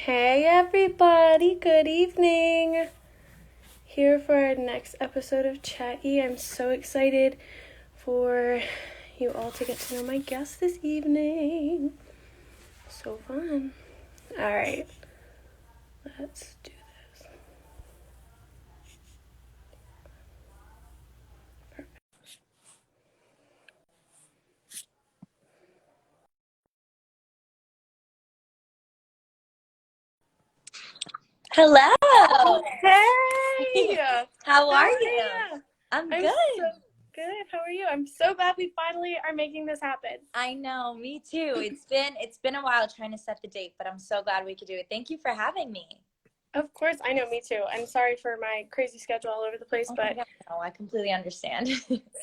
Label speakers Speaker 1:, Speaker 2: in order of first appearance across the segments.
Speaker 1: Hey everybody, good evening. Here for our next episode of Chatty. I'm so excited for you all to get to know my guest this evening. So fun. Alright, let's do this.
Speaker 2: Hello.
Speaker 1: Hey!
Speaker 2: How
Speaker 1: How
Speaker 2: are
Speaker 1: are
Speaker 2: you?
Speaker 1: you?
Speaker 2: I'm
Speaker 1: I'm so
Speaker 2: good.
Speaker 1: good. How are you? I'm so glad we finally are making this happen.
Speaker 2: I know, me too. It's been a while trying to set the date, but I'm so glad we could do it. Thank you for having me.
Speaker 1: Of course, I know, me too. I'm sorry for my crazy schedule all over the place,
Speaker 2: Oh my
Speaker 1: but
Speaker 2: God, no, I completely understand.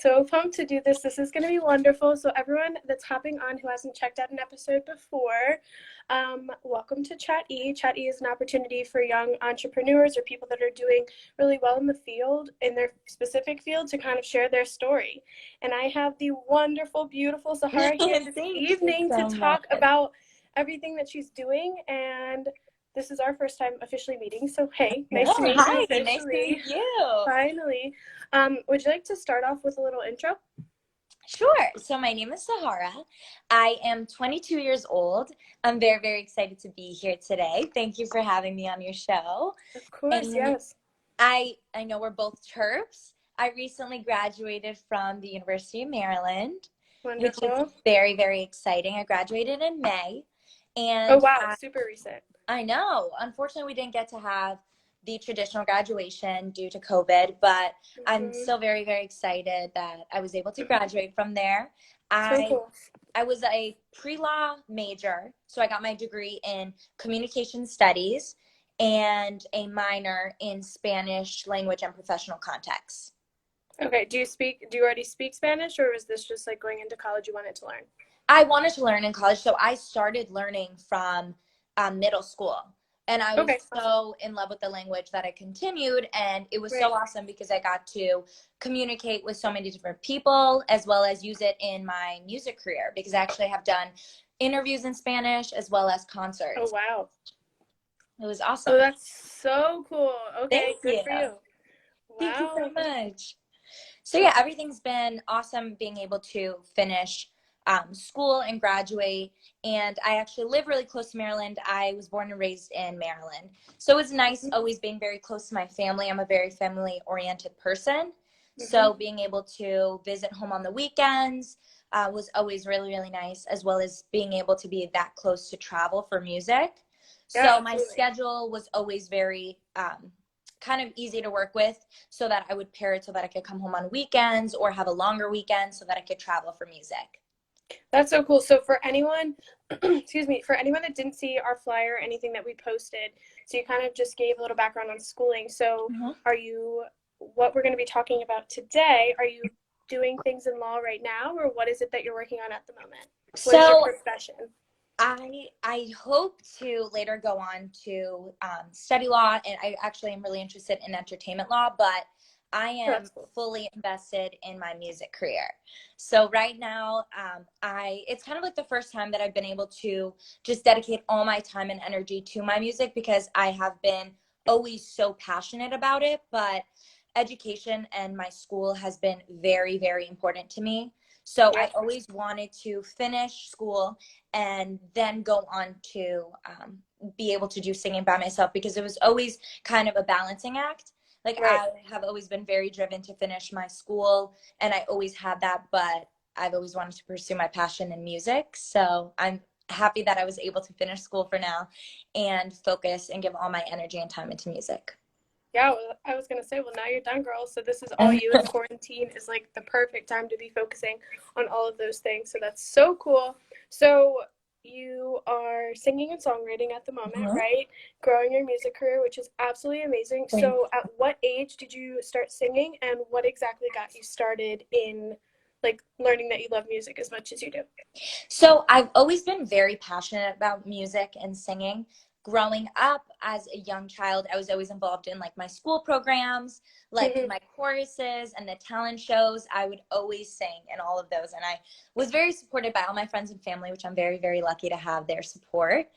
Speaker 1: so pumped to do this. This is going to be wonderful. So everyone that's hopping on who hasn't checked out an episode before, welcome to Chat E. Chat E is an opportunity for young entrepreneurs or people that are doing really well in the field, in their specific field, to kind of share their story. And I have the wonderful, beautiful Sahara here this
Speaker 2: Thank you
Speaker 1: evening to
Speaker 2: so much.
Speaker 1: talk about everything that she's doing. And this is our first time officially meeting. So hey, nice to
Speaker 2: Oh,
Speaker 1: meet you
Speaker 2: hi, nice to
Speaker 1: officially.
Speaker 2: meet you.
Speaker 1: Finally. Would you like to start off with a little intro?
Speaker 2: Sure. So my name is Sahara. I am 22 years old. I'm very, very excited to be here today. Thank you for having me on your show.
Speaker 1: Of course,
Speaker 2: And
Speaker 1: yes.
Speaker 2: I know we're both Terps. I recently graduated from the University of Maryland, which is
Speaker 1: Wonderful.
Speaker 2: very, very exciting. I graduated in May,
Speaker 1: Oh,
Speaker 2: and
Speaker 1: wow, super recent.
Speaker 2: I know, unfortunately, we didn't get to have the traditional graduation due to COVID, but I'm
Speaker 1: Hmm.
Speaker 2: still very, very excited that I was able to graduate from there.
Speaker 1: So
Speaker 2: I
Speaker 1: cool.
Speaker 2: I was a pre-law major, so I got my degree in communication studies and a minor in Spanish language and professional context.
Speaker 1: Okay, do you already speak Spanish, or was this just like going into college you wanted to learn?
Speaker 2: I wanted to learn in college, so I started learning from middle school. And I was
Speaker 1: Okay, awesome.
Speaker 2: so in love with the language that I continued. And it was so
Speaker 1: Right.
Speaker 2: awesome because I got to communicate with so many different people as well as use it in my music career because I actually have done interviews in Spanish as well as
Speaker 1: Oh,
Speaker 2: concerts.
Speaker 1: wow.
Speaker 2: It was
Speaker 1: Oh,
Speaker 2: awesome.
Speaker 1: that's so cool. Okay,
Speaker 2: Thank
Speaker 1: good
Speaker 2: you.
Speaker 1: for you.
Speaker 2: Thank you
Speaker 1: Wow.
Speaker 2: so much. So yeah, everything's been awesome being able to finish school and graduate. And I actually live really close to Maryland. I was born and raised in Maryland. So it's nice
Speaker 1: Hmm.
Speaker 2: always being very close to my family. I'm a very family oriented person.
Speaker 1: Hmm.
Speaker 2: So being able to visit home on the weekends was always really, really nice, as well as being able to be that close to travel for music.
Speaker 1: Yeah,
Speaker 2: So my
Speaker 1: absolutely.
Speaker 2: schedule was always very kind of easy to work with so that I would pair it so that I could come home on weekends or have a longer weekend so that I could travel for music.
Speaker 1: That's so cool. So for anyone, excuse me, for anyone that didn't see our flyer or anything that we posted, so you kind of just gave a little background on schooling. So
Speaker 2: Mhm.
Speaker 1: what we're going to be talking about today, are you doing things in law right now, or what is it that you're working on at the moment? What is your
Speaker 2: So
Speaker 1: profession?
Speaker 2: I hope to later go on to study law, and I actually am really interested in entertainment law, but I
Speaker 1: Oh,
Speaker 2: am
Speaker 1: that's cool.
Speaker 2: fully invested in my music career. So right now, I it's kind of like the first time that I've been able to just dedicate all my time and energy to my music because I have been always so passionate about it, but education and my school has been very, very important to me. So I
Speaker 1: Yep.
Speaker 2: always wanted to finish school and then go on to be able to do singing by myself because it was always kind of a balancing act. Like
Speaker 1: Right.
Speaker 2: I have always been very driven to finish my school and I always had that, but I've always wanted to pursue my passion in music. So I'm happy that I was able to finish school for now and focus and give all my energy and time into music.
Speaker 1: Yeah, well, I was gonna say, well, now you're done, girl. So this is all you, and quarantine is like the perfect time to be focusing on all of those things. So that's so cool. So you are singing and songwriting at the moment,
Speaker 2: Mhm.
Speaker 1: right? Growing your music career, which is absolutely amazing. So at what age did you start singing, and what exactly got you started in like learning that you love music as much as you do?
Speaker 2: So I've always been very passionate about music and singing. Growing up as a young child, I was always involved in like my school programs, like
Speaker 1: Hmm.
Speaker 2: my choruses and the talent shows. I would always sing in all of those. And I was very supported by all my friends and family, which I'm very, very lucky to have their support.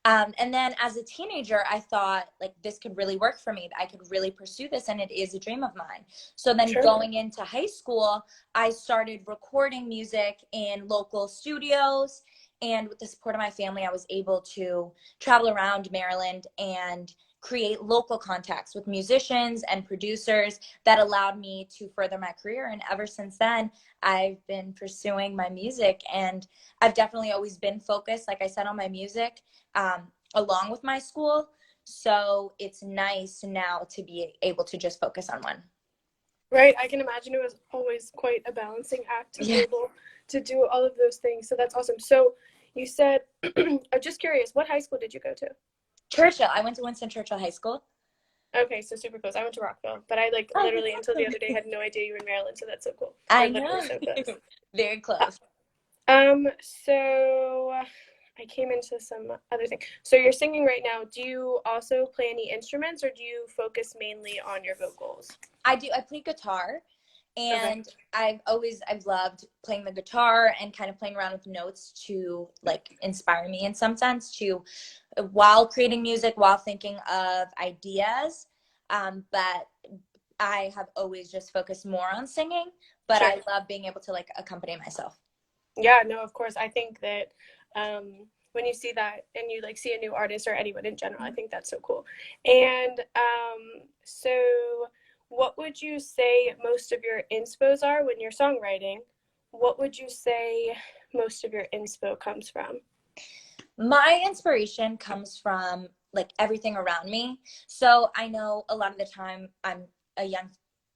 Speaker 2: And then as a teenager, I thought like this could really work for me. I could really pursue this, and it is a dream of mine. So then
Speaker 1: Sure.
Speaker 2: going into high school, I started recording music in local studios. And with the support of my family, I was able to travel around Maryland and create local contacts with musicians and producers that allowed me to further my career. And ever since then, I've been pursuing my music, and I've definitely always been focused, like I said, on my music, along with my school. So it's nice now to be able to just focus on one.
Speaker 1: Right. I can imagine it was always quite a balancing act to be
Speaker 2: Yeah.
Speaker 1: able to do all of those things. So that's awesome. So you said, I'm just curious, what high school did you go to?
Speaker 2: Churchill. I went to Winston Churchill High School.
Speaker 1: Okay, so super close. I went to Rockville, but I like
Speaker 2: Oh,
Speaker 1: literally until the other day had no idea you were in Maryland, so that's so cool.
Speaker 2: I
Speaker 1: We're literally
Speaker 2: know.
Speaker 1: so close.
Speaker 2: Very close.
Speaker 1: So I came into some other thing. So you're singing right now. Do you also play any instruments, or do you focus mainly on your vocals?
Speaker 2: I do. I play guitar,
Speaker 1: Okay.
Speaker 2: and I've loved playing the guitar and kind of playing around with notes to like inspire me in some sense to while creating music, while thinking of ideas. But I have always just focused more on singing, but
Speaker 1: Sure.
Speaker 2: I love being able to like accompany myself.
Speaker 1: Yeah, no, of course. I think that when you see that and you like see a new artist or anyone in general, I think that's so cool. And so what would you say most of your inspos are when you're songwriting? What would you say most of your inspo comes from?
Speaker 2: My inspiration comes from like everything around me. So I know a lot of the time I'm a young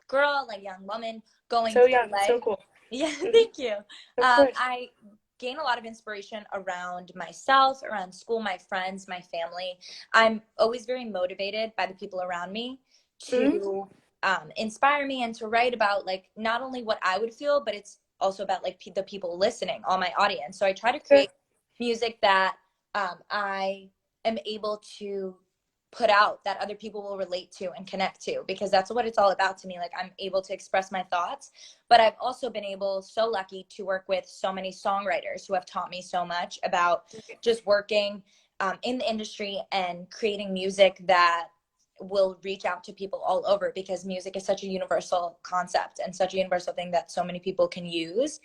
Speaker 2: girl, like young woman going
Speaker 1: So
Speaker 2: through
Speaker 1: young, so
Speaker 2: life.
Speaker 1: cool.
Speaker 2: Yeah,
Speaker 1: Mhm.
Speaker 2: thank you.
Speaker 1: Of course.
Speaker 2: I gain a lot of inspiration around myself, around school, my friends, my family. I'm always very motivated by the people around me
Speaker 1: Mhm.
Speaker 2: to inspire me and to write about like not only what I would feel, but it's also about like the people listening, all my audience. So I try to
Speaker 1: Sure.
Speaker 2: create music that I am able to put out that other people will relate to and connect to, because that's what it's all about to me. Like I'm able to express my thoughts, but I've also been able, so lucky to work with so many songwriters who have taught me so much about just working in the industry and creating music that will reach out to people all over, because music is such a universal concept and such a universal thing that so many people can use.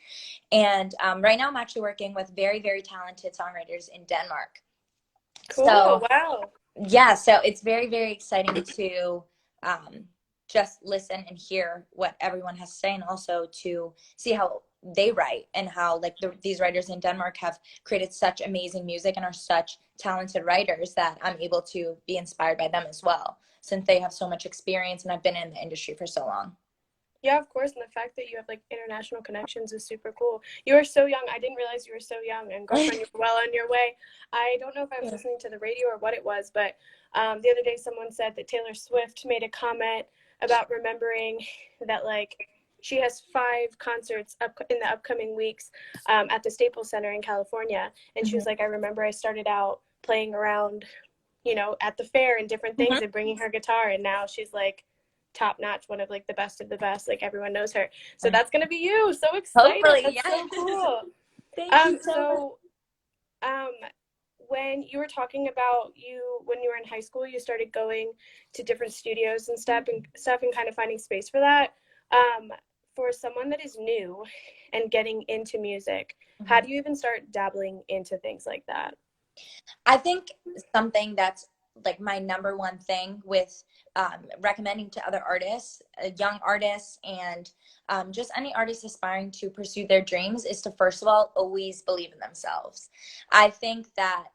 Speaker 2: And right now I'm actually working with very, very talented songwriters in Denmark.
Speaker 1: Cool.
Speaker 2: So
Speaker 1: Wow.
Speaker 2: yeah, so it's very, very exciting to um, just listen and hear what everyone has to say, and also to see how they write and how like these writers in Denmark have created such amazing music and are such talented writers that I'm able to be inspired by them as well, since they have so much experience and I've been in the industry for so long.
Speaker 1: Yeah, of course. And the fact that you have like international connections is super cool. You are so young. I didn't realize you were so young. And girlfriend, you're well on your way. I don't know if I was
Speaker 2: Yeah.
Speaker 1: listening to the radio or what it was, but the other day someone said that Taylor Swift made a comment about remembering that like she has 5 concerts up in the upcoming weeks at the Staples Center in California. And she
Speaker 2: Mhm.
Speaker 1: was like, I remember I started out playing around, at the fair and different things
Speaker 2: Mhm.
Speaker 1: and bringing her guitar. And now she's like, top notch, one of like the best of the best, like everyone knows her. So that's gonna be you. So excited.
Speaker 2: Hopefully,
Speaker 1: That's so
Speaker 2: yes.
Speaker 1: cool.
Speaker 2: Thank you
Speaker 1: um
Speaker 2: so much.
Speaker 1: so um when you were talking about you when you were in high school, you started going to different studios and stuff and kind of finding space for that. um for someone that is new and getting into music, how
Speaker 2: Mhm.
Speaker 1: do you even start dabbling into things like that?
Speaker 2: I think something that's like my number one thing with recommending to other artists, young artists, and just any artist aspiring to pursue their dreams is to, first of all, always believe in themselves. I think that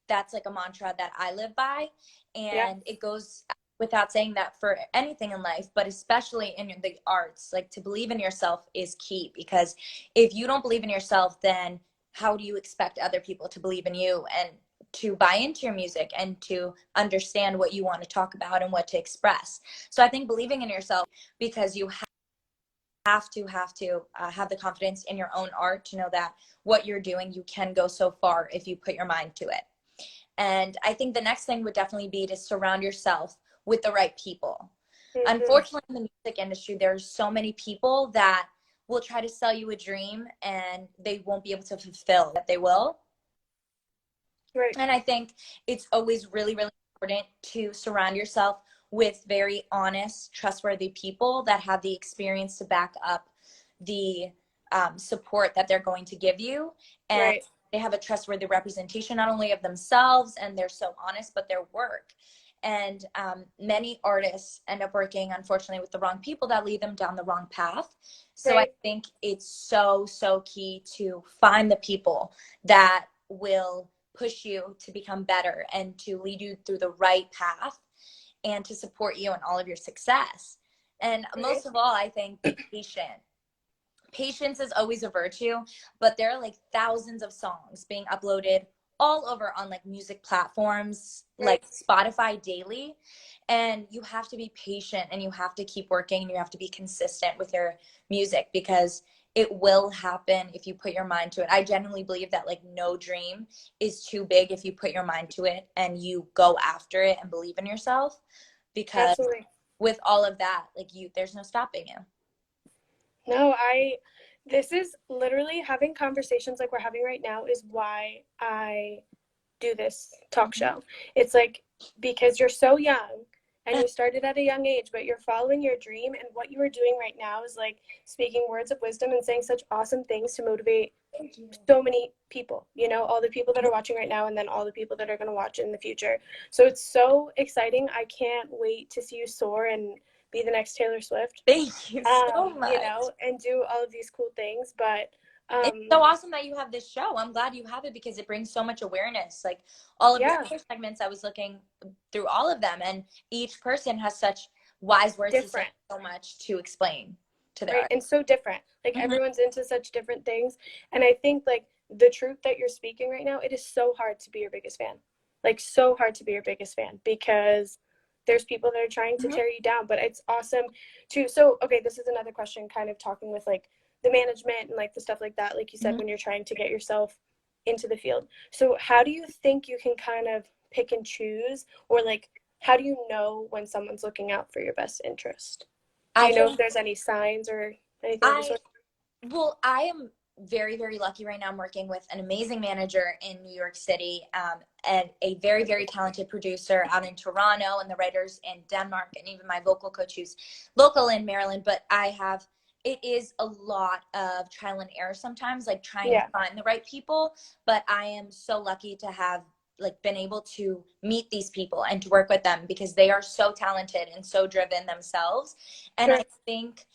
Speaker 2: that's like a mantra that I live by.
Speaker 1: Yeah.
Speaker 2: And it goes without saying that for anything in life, but especially in the arts, like to believe in yourself is key, because if you don't believe in yourself, then how do you expect other people to believe in you and to buy into your music and to understand what you want to talk about and what to express? So I think believing in yourself, because you have to have the confidence in your own art to know that what you're doing, you can go so far if you put your mind to it. And I think the next thing would definitely be to surround yourself with the right people.
Speaker 1: Mm-hmm.
Speaker 2: Unfortunately, in the music industry, there's so many people that will try to sell you a dream and they won't be able to fulfill that they will.
Speaker 1: Right.
Speaker 2: And I think it's always really, really important to surround yourself with very honest, trustworthy people that have the experience to back up the support that they're going to give you. And
Speaker 1: Right.
Speaker 2: they have a trustworthy representation, not only of themselves and they're so honest, but their work. And many artists end up working, unfortunately, with the wrong people that lead them down the wrong path. So I
Speaker 1: Right.
Speaker 2: think it's so, so key to find the people that will push you to become better and to lead you through the right path and to support you in all of your success. And
Speaker 1: Right.
Speaker 2: most of all, I think be patient. Patience is always a virtue, but there are like thousands of songs being uploaded all over on like music platforms like
Speaker 1: Right.
Speaker 2: Spotify daily. And you have to be patient and you have to keep working and you have to be consistent with your music because it will happen if you put your mind to it. I genuinely believe that like no dream is too big if you put your mind to it and you go after it and believe in yourself, because
Speaker 1: Absolutely.
Speaker 2: with all of that, like there's no stopping you.
Speaker 1: No, this is literally having conversations like we're having right now is why I do this talk
Speaker 2: Mhm.
Speaker 1: show. It's like because you're so young and you started at a young age, but you're following your dream. And what you are doing right now is like speaking words of wisdom and saying such awesome things to motivate
Speaker 2: Thank you.
Speaker 1: so many people, all the people that are watching right now and then all the people that are going to watch in the future. So it's so exciting. I can't wait to see you soar and be the next Taylor Swift.
Speaker 2: Thank you so much.
Speaker 1: And do all of these cool things. But
Speaker 2: It's so awesome that you have this show. I'm glad you have it because it brings so much awareness. Like all of your
Speaker 1: yeah,
Speaker 2: other segments, I was looking through all of them, and each person has such wise words to say,
Speaker 1: different.
Speaker 2: so much to explain to their
Speaker 1: Right.
Speaker 2: art.
Speaker 1: And so different. Like
Speaker 2: Mm-hmm.
Speaker 1: everyone's into such different things. And I think like the truth that you're speaking right now, it is so hard to be your biggest fan. Like so hard to be your biggest fan because there's people that are trying to
Speaker 2: Mm-hmm.
Speaker 1: tear you down, but it's awesome too. So, okay, this is another question kind of talking with like the management and like the stuff like that, like you said,
Speaker 2: Mm-hmm.
Speaker 1: when you're trying to get yourself into the field. So, how do you think you can kind of pick and choose, or like how do you know when someone's looking out for your best interest? Do
Speaker 2: I
Speaker 1: you know if
Speaker 2: think
Speaker 1: there's any signs or anything of the
Speaker 2: I
Speaker 1: sort?
Speaker 2: Well, I am very, very lucky right now. I'm working with an amazing manager in New York City, and a very, very talented producer out in Toronto, and the writers in Denmark, and even my vocal coach who's local in Maryland. But it is a lot of trial and error sometimes, like trying to
Speaker 1: Yeah,
Speaker 2: find the right people. But I am so lucky to have like been able to meet these people and to work with them because they are so talented and so driven themselves. And
Speaker 1: sure.
Speaker 2: I think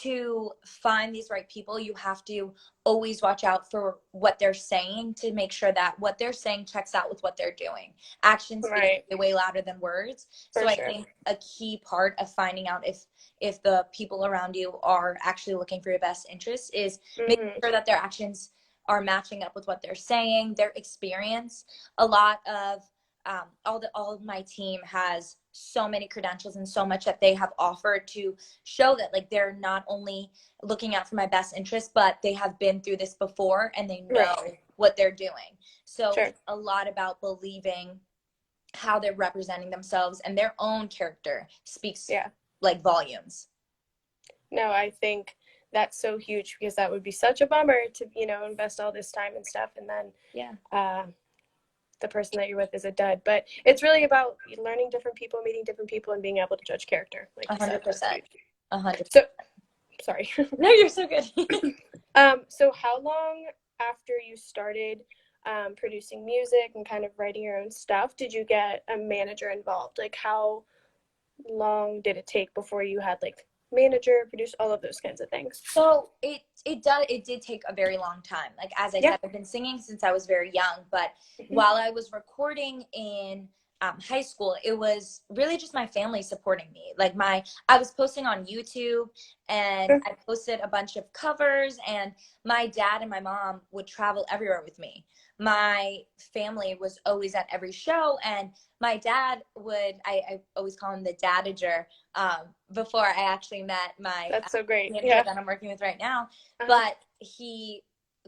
Speaker 2: to find these right people, you have to always watch out for what they're saying to make sure that what they're saying checks out with what they're doing. Actions speak
Speaker 1: Right,
Speaker 2: way louder than words.
Speaker 1: for
Speaker 2: So I
Speaker 1: sure.
Speaker 2: think a key part of finding out if the people around you are actually looking for your best interest is making
Speaker 1: Hmm.
Speaker 2: sure that their actions are matching up with what they're saying, their experience. A lot of all of my team has so many credentials and so much that they have offered to show that like they're not only looking out for my best interest, but they have been through this before and they know
Speaker 1: Right,
Speaker 2: what they're doing. So
Speaker 1: sure.
Speaker 2: it's a lot about believing how they're representing themselves, and their own character speaks
Speaker 1: Yeah.
Speaker 2: like volumes.
Speaker 1: No, I think that's so huge because that would be such a bummer to, invest all this time and stuff and then
Speaker 2: Yeah.
Speaker 1: uh, the person that you're with is a dud. But it's really about learning different people, meeting different people, and being able to judge character, like
Speaker 2: A
Speaker 1: you said.
Speaker 2: hundred
Speaker 1: That's
Speaker 2: percent.
Speaker 1: huge.
Speaker 2: 100.
Speaker 1: So, sorry.
Speaker 2: No, you're so good.
Speaker 1: So how long after you started producing music and kind of writing your own stuff did you get a manager involved? Like how long did it take before you had like manager, produce all of those kinds of things?
Speaker 2: So it did take a very long time. Like as I
Speaker 1: Yeah.
Speaker 2: said, I've been singing since I was very young. But
Speaker 1: Mhm.
Speaker 2: while I was recording in high school, it was really just my family supporting me. Like I was posting on YouTube, and
Speaker 1: Sure.
Speaker 2: I posted a bunch of covers, and my dad and my mom would travel everywhere with me. My family was always at every show, and my dad I always call him the dadager, before I actually met my
Speaker 1: That's so great.
Speaker 2: manager
Speaker 1: Yeah.
Speaker 2: that I'm working with right now.
Speaker 1: Uh-huh.
Speaker 2: But he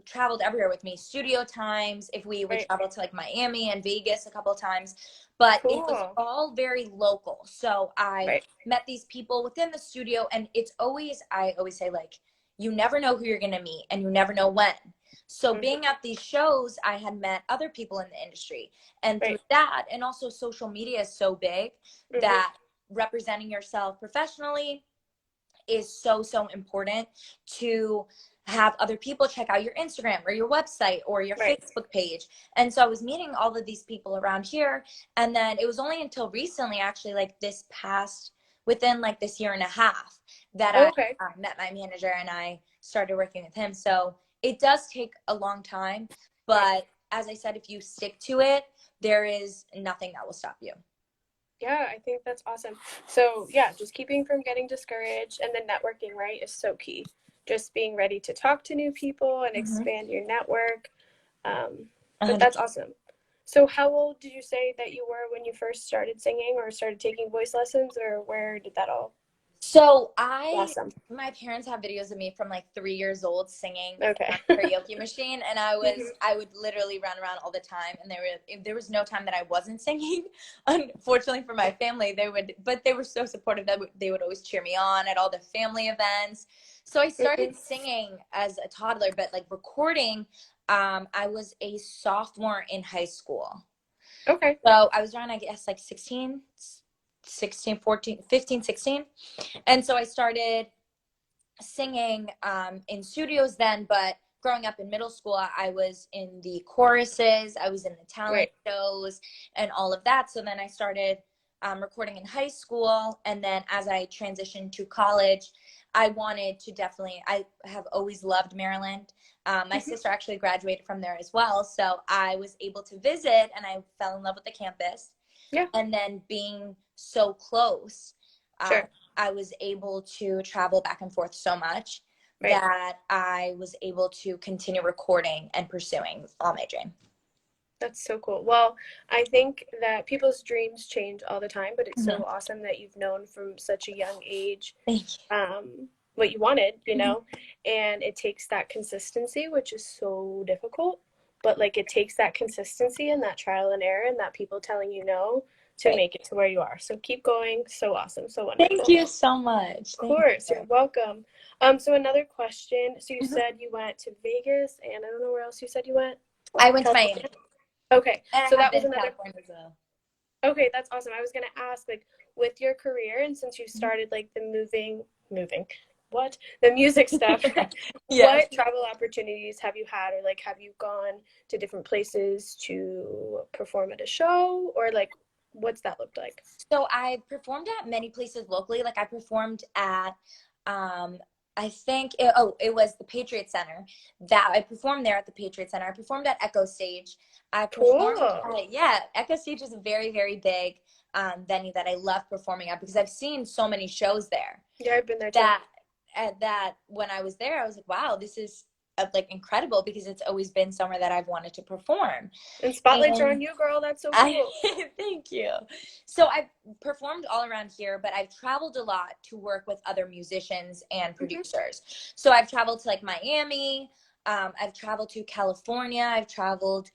Speaker 2: traveled everywhere with me, studio times, if we would
Speaker 1: Right.
Speaker 2: travel to like Miami and Vegas a couple of times. But it was
Speaker 1: Cool.
Speaker 2: all very local. So I
Speaker 1: Right.
Speaker 2: met these people within the studio, and I always say, like, you never know who you're going to meet and you never know when. So being at these shows, I had met other people in the industry. And through that, and also social media is so big that representing yourself professionally is so, so important to have other people check out your Instagram or your website or your Facebook page. And so I was meeting all of these people around here. And then it was only until recently, actually, like this past, within like this year and a half, that I met my manager and I started working with him. So it does take a long time. But as I said, if you stick to it, there is nothing that will stop you.
Speaker 1: Yeah, I think that's awesome. So yeah, just keeping from getting discouraged, and then networking, right, is so key. Just being ready to talk to new people and expand your network. But that's awesome. So how old did you say that you were when you first started singing or started taking voice lessons, or where did that all
Speaker 2: So
Speaker 1: blossom?
Speaker 2: my parents have videos of me from like 3 years old singing on a karaoke machine, and I would literally run around all the time. And there was no time that I wasn't singing. Unfortunately for my family, but they were so supportive that they would always cheer me on at all the family events. So I started singing as a toddler, but like recording, I was a sophomore in high school.
Speaker 1: Okay.
Speaker 2: So I was around, I guess, like 16, 14, 15, 16. And so I started singing in studios then, but growing up in middle school, I was in the choruses, I was in the talent shows and all of that. So then I started recording in high school. And then as I transitioned to college, I wanted to I have always loved Maryland. My sister actually graduated from there as well. So I was able to visit and I fell in love with the campus.
Speaker 1: Yeah.
Speaker 2: And then being so close, I was able to travel back and forth so much that I was able to continue recording and pursuing all my dream.
Speaker 1: That's so cool. Well, I think that people's dreams change all the time, but it's so awesome that you've known from such a young age what you wanted, you know, and it takes that consistency, which is so difficult, but like it takes that consistency and that trial and error and that people telling you no to make it to where you are. So keep going. So awesome. So wonderful.
Speaker 2: Thank you so much.
Speaker 1: Of course. You're welcome. So another question. So you said you went to Vegas, and I don't know where else you said you went.
Speaker 2: I went to Miami.
Speaker 1: Okay.
Speaker 2: And
Speaker 1: so
Speaker 2: that
Speaker 1: was
Speaker 2: another California as well.
Speaker 1: Okay, that's awesome. I was gonna ask, like, with your career, and since you started like the the music stuff, what travel opportunities have you had, or like have you gone to different places to perform at a show, or like what's that looked like?
Speaker 2: So I performed at many places locally. Like I performed at I think it was the Patriot Center. That I performed there at the Patriot Center. I performed at Echo Stage. I performed Echo Stage is a very, very big venue that I love performing at because I've seen so many shows there.
Speaker 1: Yeah, I've been there too.
Speaker 2: That when I was there, I was like, wow, this is like incredible because it's always been somewhere that I've wanted to perform.
Speaker 1: And spotlights are on you, girl. That's so cool.
Speaker 2: Thank you. So I've performed all around here, but I've traveled a lot to work with other musicians and producers. So I've traveled to like Miami. I've traveled to California. I've traveled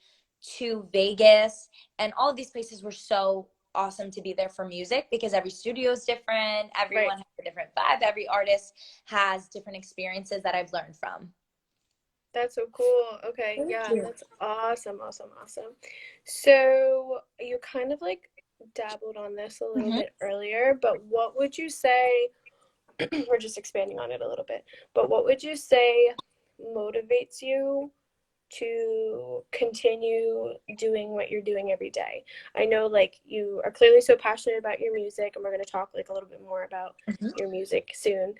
Speaker 2: to Vegas, and all of these places were so awesome to be there for music because every studio is different. Everyone has a different vibe. Every artist has different experiences that I've learned from.
Speaker 1: That's so cool. Okay, that's awesome. So you kind of like dabbled on this a little bit earlier, but what would you say, we're just expanding on it a little bit, but what would you say motivates you to continue doing what you're doing every day? I know like you are clearly so passionate about your music, and we're going to talk like a little bit more about your music soon.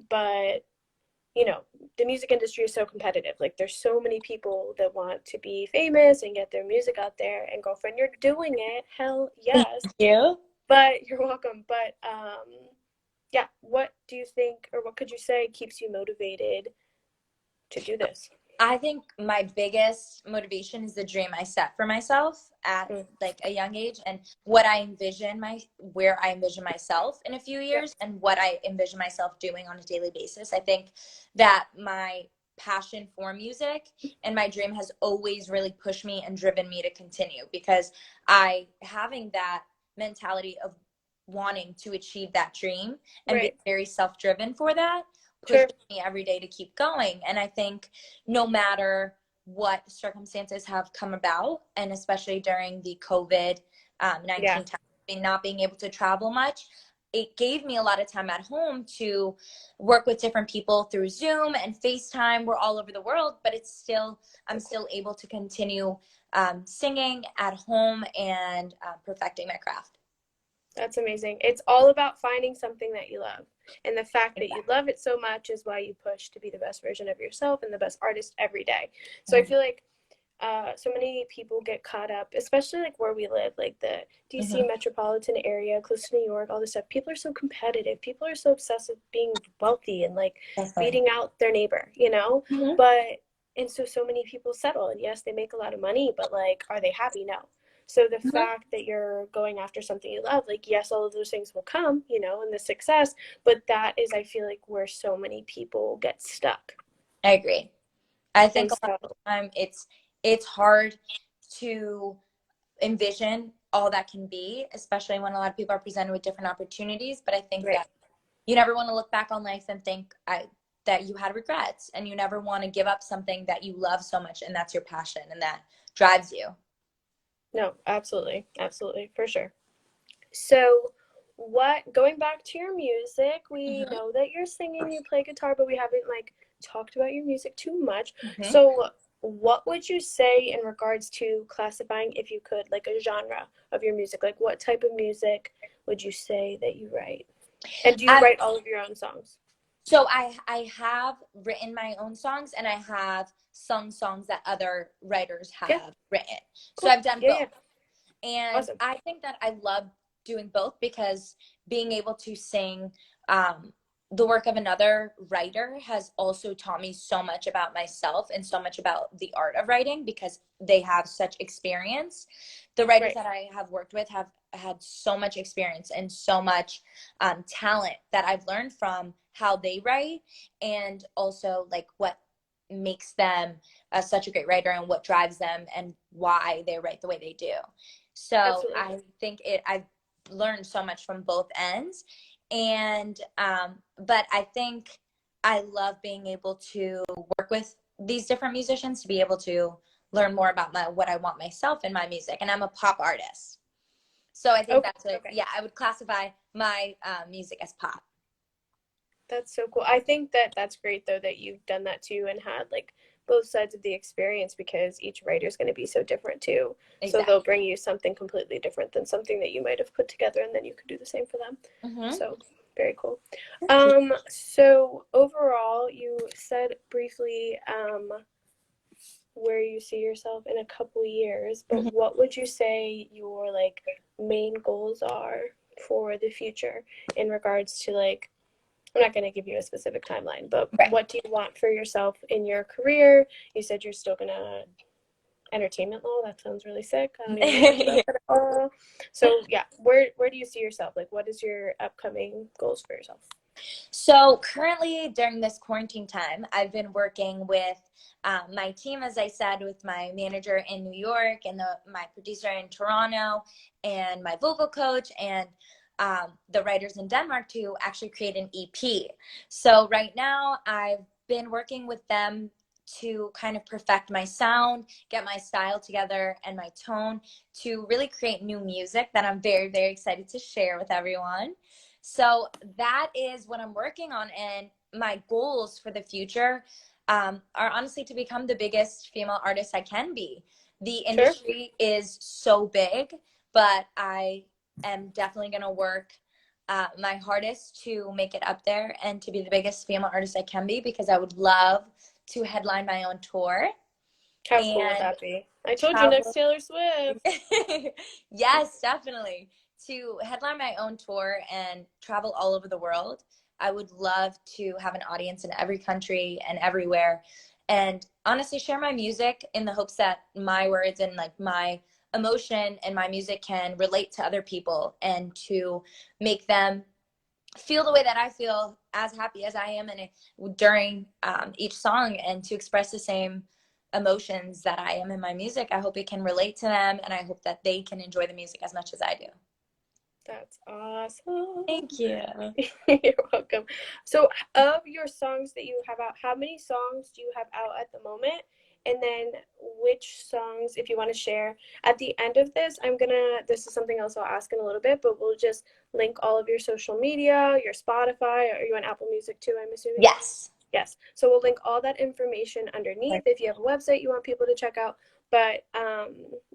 Speaker 1: But you know, the music industry is so competitive. Like there's so many people that want to be famous and get their music out there, and girlfriend, you're doing it. Hell yes.
Speaker 2: Thank you.
Speaker 1: But you're welcome. But yeah, what do you think, or what could you say keeps you motivated to do this?
Speaker 2: I think my biggest motivation is the dream I set for myself at like a young age, and what I envision where I envision myself in a few years and what I envision myself doing on a daily basis. I think that my passion for music and my dream has always really pushed me and driven me to continue because having that mentality of wanting to achieve that dream and being very self-driven for that pushes
Speaker 1: Sure.
Speaker 2: me every day to keep going. And I think no matter what circumstances have come about, and especially during the COVID
Speaker 1: Yeah.
Speaker 2: 19 time, not being able to travel much, it gave me a lot of time at home to work with different people through Zoom and FaceTime. We're all over the world, but it's still, I'm still able to continue singing at home and perfecting my craft.
Speaker 1: That's amazing. It's all about finding something that you love. And the fact that you
Speaker 2: Exactly.
Speaker 1: love it so much is why you push to be the best version of yourself and the best artist every day. So I
Speaker 2: Mhm.
Speaker 1: feel like so many people get caught up, especially like where we live, like the DC
Speaker 2: Mhm.
Speaker 1: metropolitan area, close to New York, all this stuff. People are so competitive. People are so obsessed with being wealthy and like
Speaker 2: Definitely.
Speaker 1: beating out their neighbor, you know?
Speaker 2: Mhm.
Speaker 1: But, and so many people settle. And yes, they make a lot of money, but like, are they happy? No. So the
Speaker 2: Mhm.
Speaker 1: fact that you're going after something you love, like, yes, all of those things will come, you know, and the success, but that is, I feel like, where so many people get stuck.
Speaker 2: I agree. I think
Speaker 1: And
Speaker 2: a lot
Speaker 1: so,
Speaker 2: of the time it's hard to envision all that can be, especially when a lot of people are presented with different opportunities. But I think
Speaker 1: right.
Speaker 2: that you never want to look back on life and think that you had regrets, and you never want to give up something that you love so much and that's your passion and that drives you.
Speaker 1: No, absolutely. Absolutely. For sure. So, what going back to your music, we
Speaker 2: Mhm.
Speaker 1: know that you're singing, you play guitar, but we haven't like talked about your music too much.
Speaker 2: Mhm.
Speaker 1: So, what would you say in regards to classifying, if you could, like a genre of your music? Like, what type of music would you say that you write? And do you
Speaker 2: I
Speaker 1: write all of your own songs?
Speaker 2: So I have written my own songs, and I have sung songs that other writers
Speaker 1: Yeah,
Speaker 2: have written. So
Speaker 1: cool.
Speaker 2: I've done
Speaker 1: Yeah, yeah.
Speaker 2: both. And
Speaker 1: Awesome.
Speaker 2: I think that I love doing both because being able to sing um, the work of another writer has also taught me so much about myself and so much about the art of writing because they have such experience. The writers
Speaker 1: Right.
Speaker 2: that I have worked with have had so much experience and so much talent that I've learned from how they write, and also like what makes them such a great writer and what drives them and why they write the way they do. So
Speaker 1: Absolutely.
Speaker 2: I think I've learned so much from both ends. And, but I think I love being able to work with these different musicians to be able to learn more about what I want myself in my music. And I'm a pop artist. So I think
Speaker 1: Okay.
Speaker 2: that's
Speaker 1: Okay.
Speaker 2: yeah, I would classify my music as pop.
Speaker 1: That's so cool. I think that that's great though that you've done that too and had like both sides of the experience because each writer is going to be so different too. So they'll
Speaker 2: Exactly.
Speaker 1: bring you something completely different than something that you might have put together and then you could do the same for them.
Speaker 2: Mm-hmm.
Speaker 1: So very cool.
Speaker 2: Thank you.
Speaker 1: So overall you said briefly where you see yourself in a couple years, but
Speaker 2: Mhm.
Speaker 1: what would you say your like main goals are for the future in regards to like I'm not going to give you a specific timeline, but
Speaker 2: Right.
Speaker 1: what do you want for yourself in your career? You said you're still going to entertainment law. That sounds really sick. I don't even know much about that at all. So yeah, where do you see yourself? Like, what is your upcoming goals for yourself?
Speaker 2: So currently during this quarantine time, I've been working with my team, as I said, with my manager in New York and my producer in Toronto and my vocal coach and the writers in Denmark to actually create an EP. So right now I've been working with them to kind of perfect my sound, get my style together and my tone to really create new music that I'm very, very excited to share with everyone. So that is what I'm working on. And my goals for the future are honestly to become the biggest female artist I can be. The
Speaker 1: Sure.
Speaker 2: industry is so big, but I am definitely going to work my hardest to make it up there and to be the biggest female artist I can be because I would love to headline my own tour
Speaker 1: How cool would
Speaker 2: and
Speaker 1: that be? I told you next
Speaker 2: travel.
Speaker 1: Taylor Swift.
Speaker 2: Yes, definitely. To headline my own tour and travel all over the world. I would love to have an audience in every country and everywhere. And honestly, share my music in the hopes that my words and like my emotion and my music can relate to other people and to make them feel the way that I feel as happy as I am in it during each song and to express the same emotions that I am in my music. I hope it can relate to them and I hope that they can enjoy the music as much as I do.
Speaker 1: That's awesome.
Speaker 2: Thank you.
Speaker 1: You're welcome. So, of your songs that you have out, how many songs do you have out at the moment? And then, which songs, if you want to share, at the end of this, this is something else I'll ask in a little bit, but we'll just link all of your social media, your Spotify, or you on Apple Music too, I'm assuming?
Speaker 2: Yes.
Speaker 1: Yes. So we'll link all that information underneath if you have a website you want people to check out. But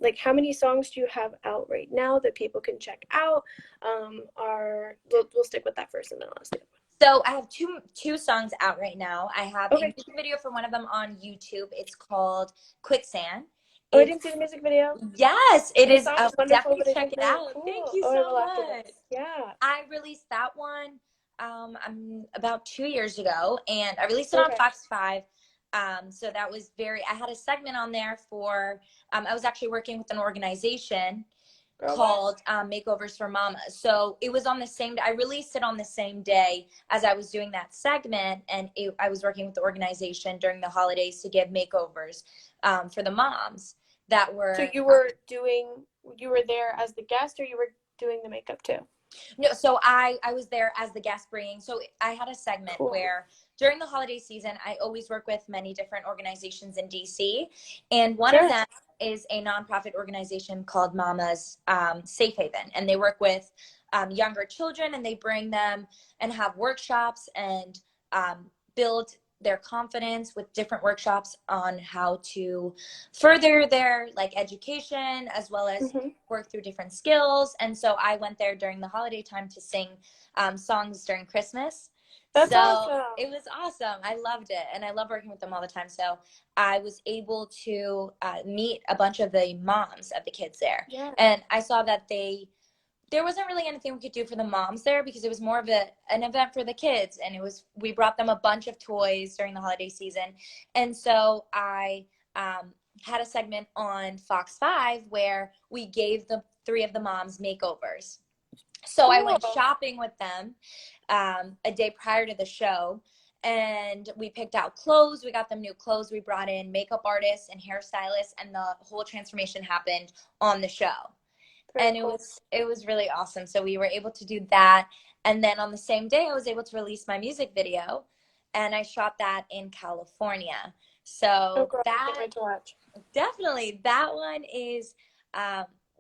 Speaker 1: like, how many songs do you have out right now that people can check out? We'll stick with that first, and then I'll ask you.
Speaker 2: So I have two songs out right now. I have a
Speaker 1: Okay.
Speaker 2: music video for one of them on YouTube. It's called Quicksand.
Speaker 1: Oh, I didn't see the music video.
Speaker 2: Yes, it
Speaker 1: The
Speaker 2: is.
Speaker 1: song is wonderful,
Speaker 2: Definitely
Speaker 1: but I
Speaker 2: check
Speaker 1: didn't
Speaker 2: it
Speaker 1: know.
Speaker 2: out. Thank
Speaker 1: Cool.
Speaker 2: you
Speaker 1: Oh, I
Speaker 2: so
Speaker 1: will after
Speaker 2: much.
Speaker 1: this. Yeah.
Speaker 2: I released that one about 2 years ago, and I released it on
Speaker 1: Okay.
Speaker 2: Fox 5. So that was I had a segment on there for, I was actually working with an organization called Makeovers for Mamas. So it was on the same, I released it on the same day as I was doing that segment. And I was working with the organization during the holidays to give makeovers for the moms that were.
Speaker 1: So you were there as the guest, or you were doing the makeup too?
Speaker 2: No, so I was there as the guest bringing. So I had a segment
Speaker 1: Cool.
Speaker 2: where during the holiday season, I always work with many different organizations in DC, and one of them is a nonprofit organization called Mama's Safe Haven, and they work with younger children, and they bring them and have workshops and build their confidence with different workshops on how to further their like education as well as work through different skills. And so I went there during the holiday time to sing songs during Christmas.
Speaker 1: That's
Speaker 2: so
Speaker 1: awesome.
Speaker 2: It was awesome. I loved it, and I love working with them all the time. So I was able to meet a bunch of the moms of the kids there, and I saw that there wasn't really anything we could do for the moms there because it was more of an event for the kids, and we brought them a bunch of toys during the holiday season. And so I had a segment on Fox 5 where we gave the three of the moms makeovers. So I went shopping with them a day prior to the show, and we picked out clothes. We got them new clothes. We brought in makeup artists and hairstylists, and the whole transformation happened on the show. And it was really awesome. So we were able to do that. And then on the same day, I was able to release my music video, and I shot that in California. So that definitely, that one is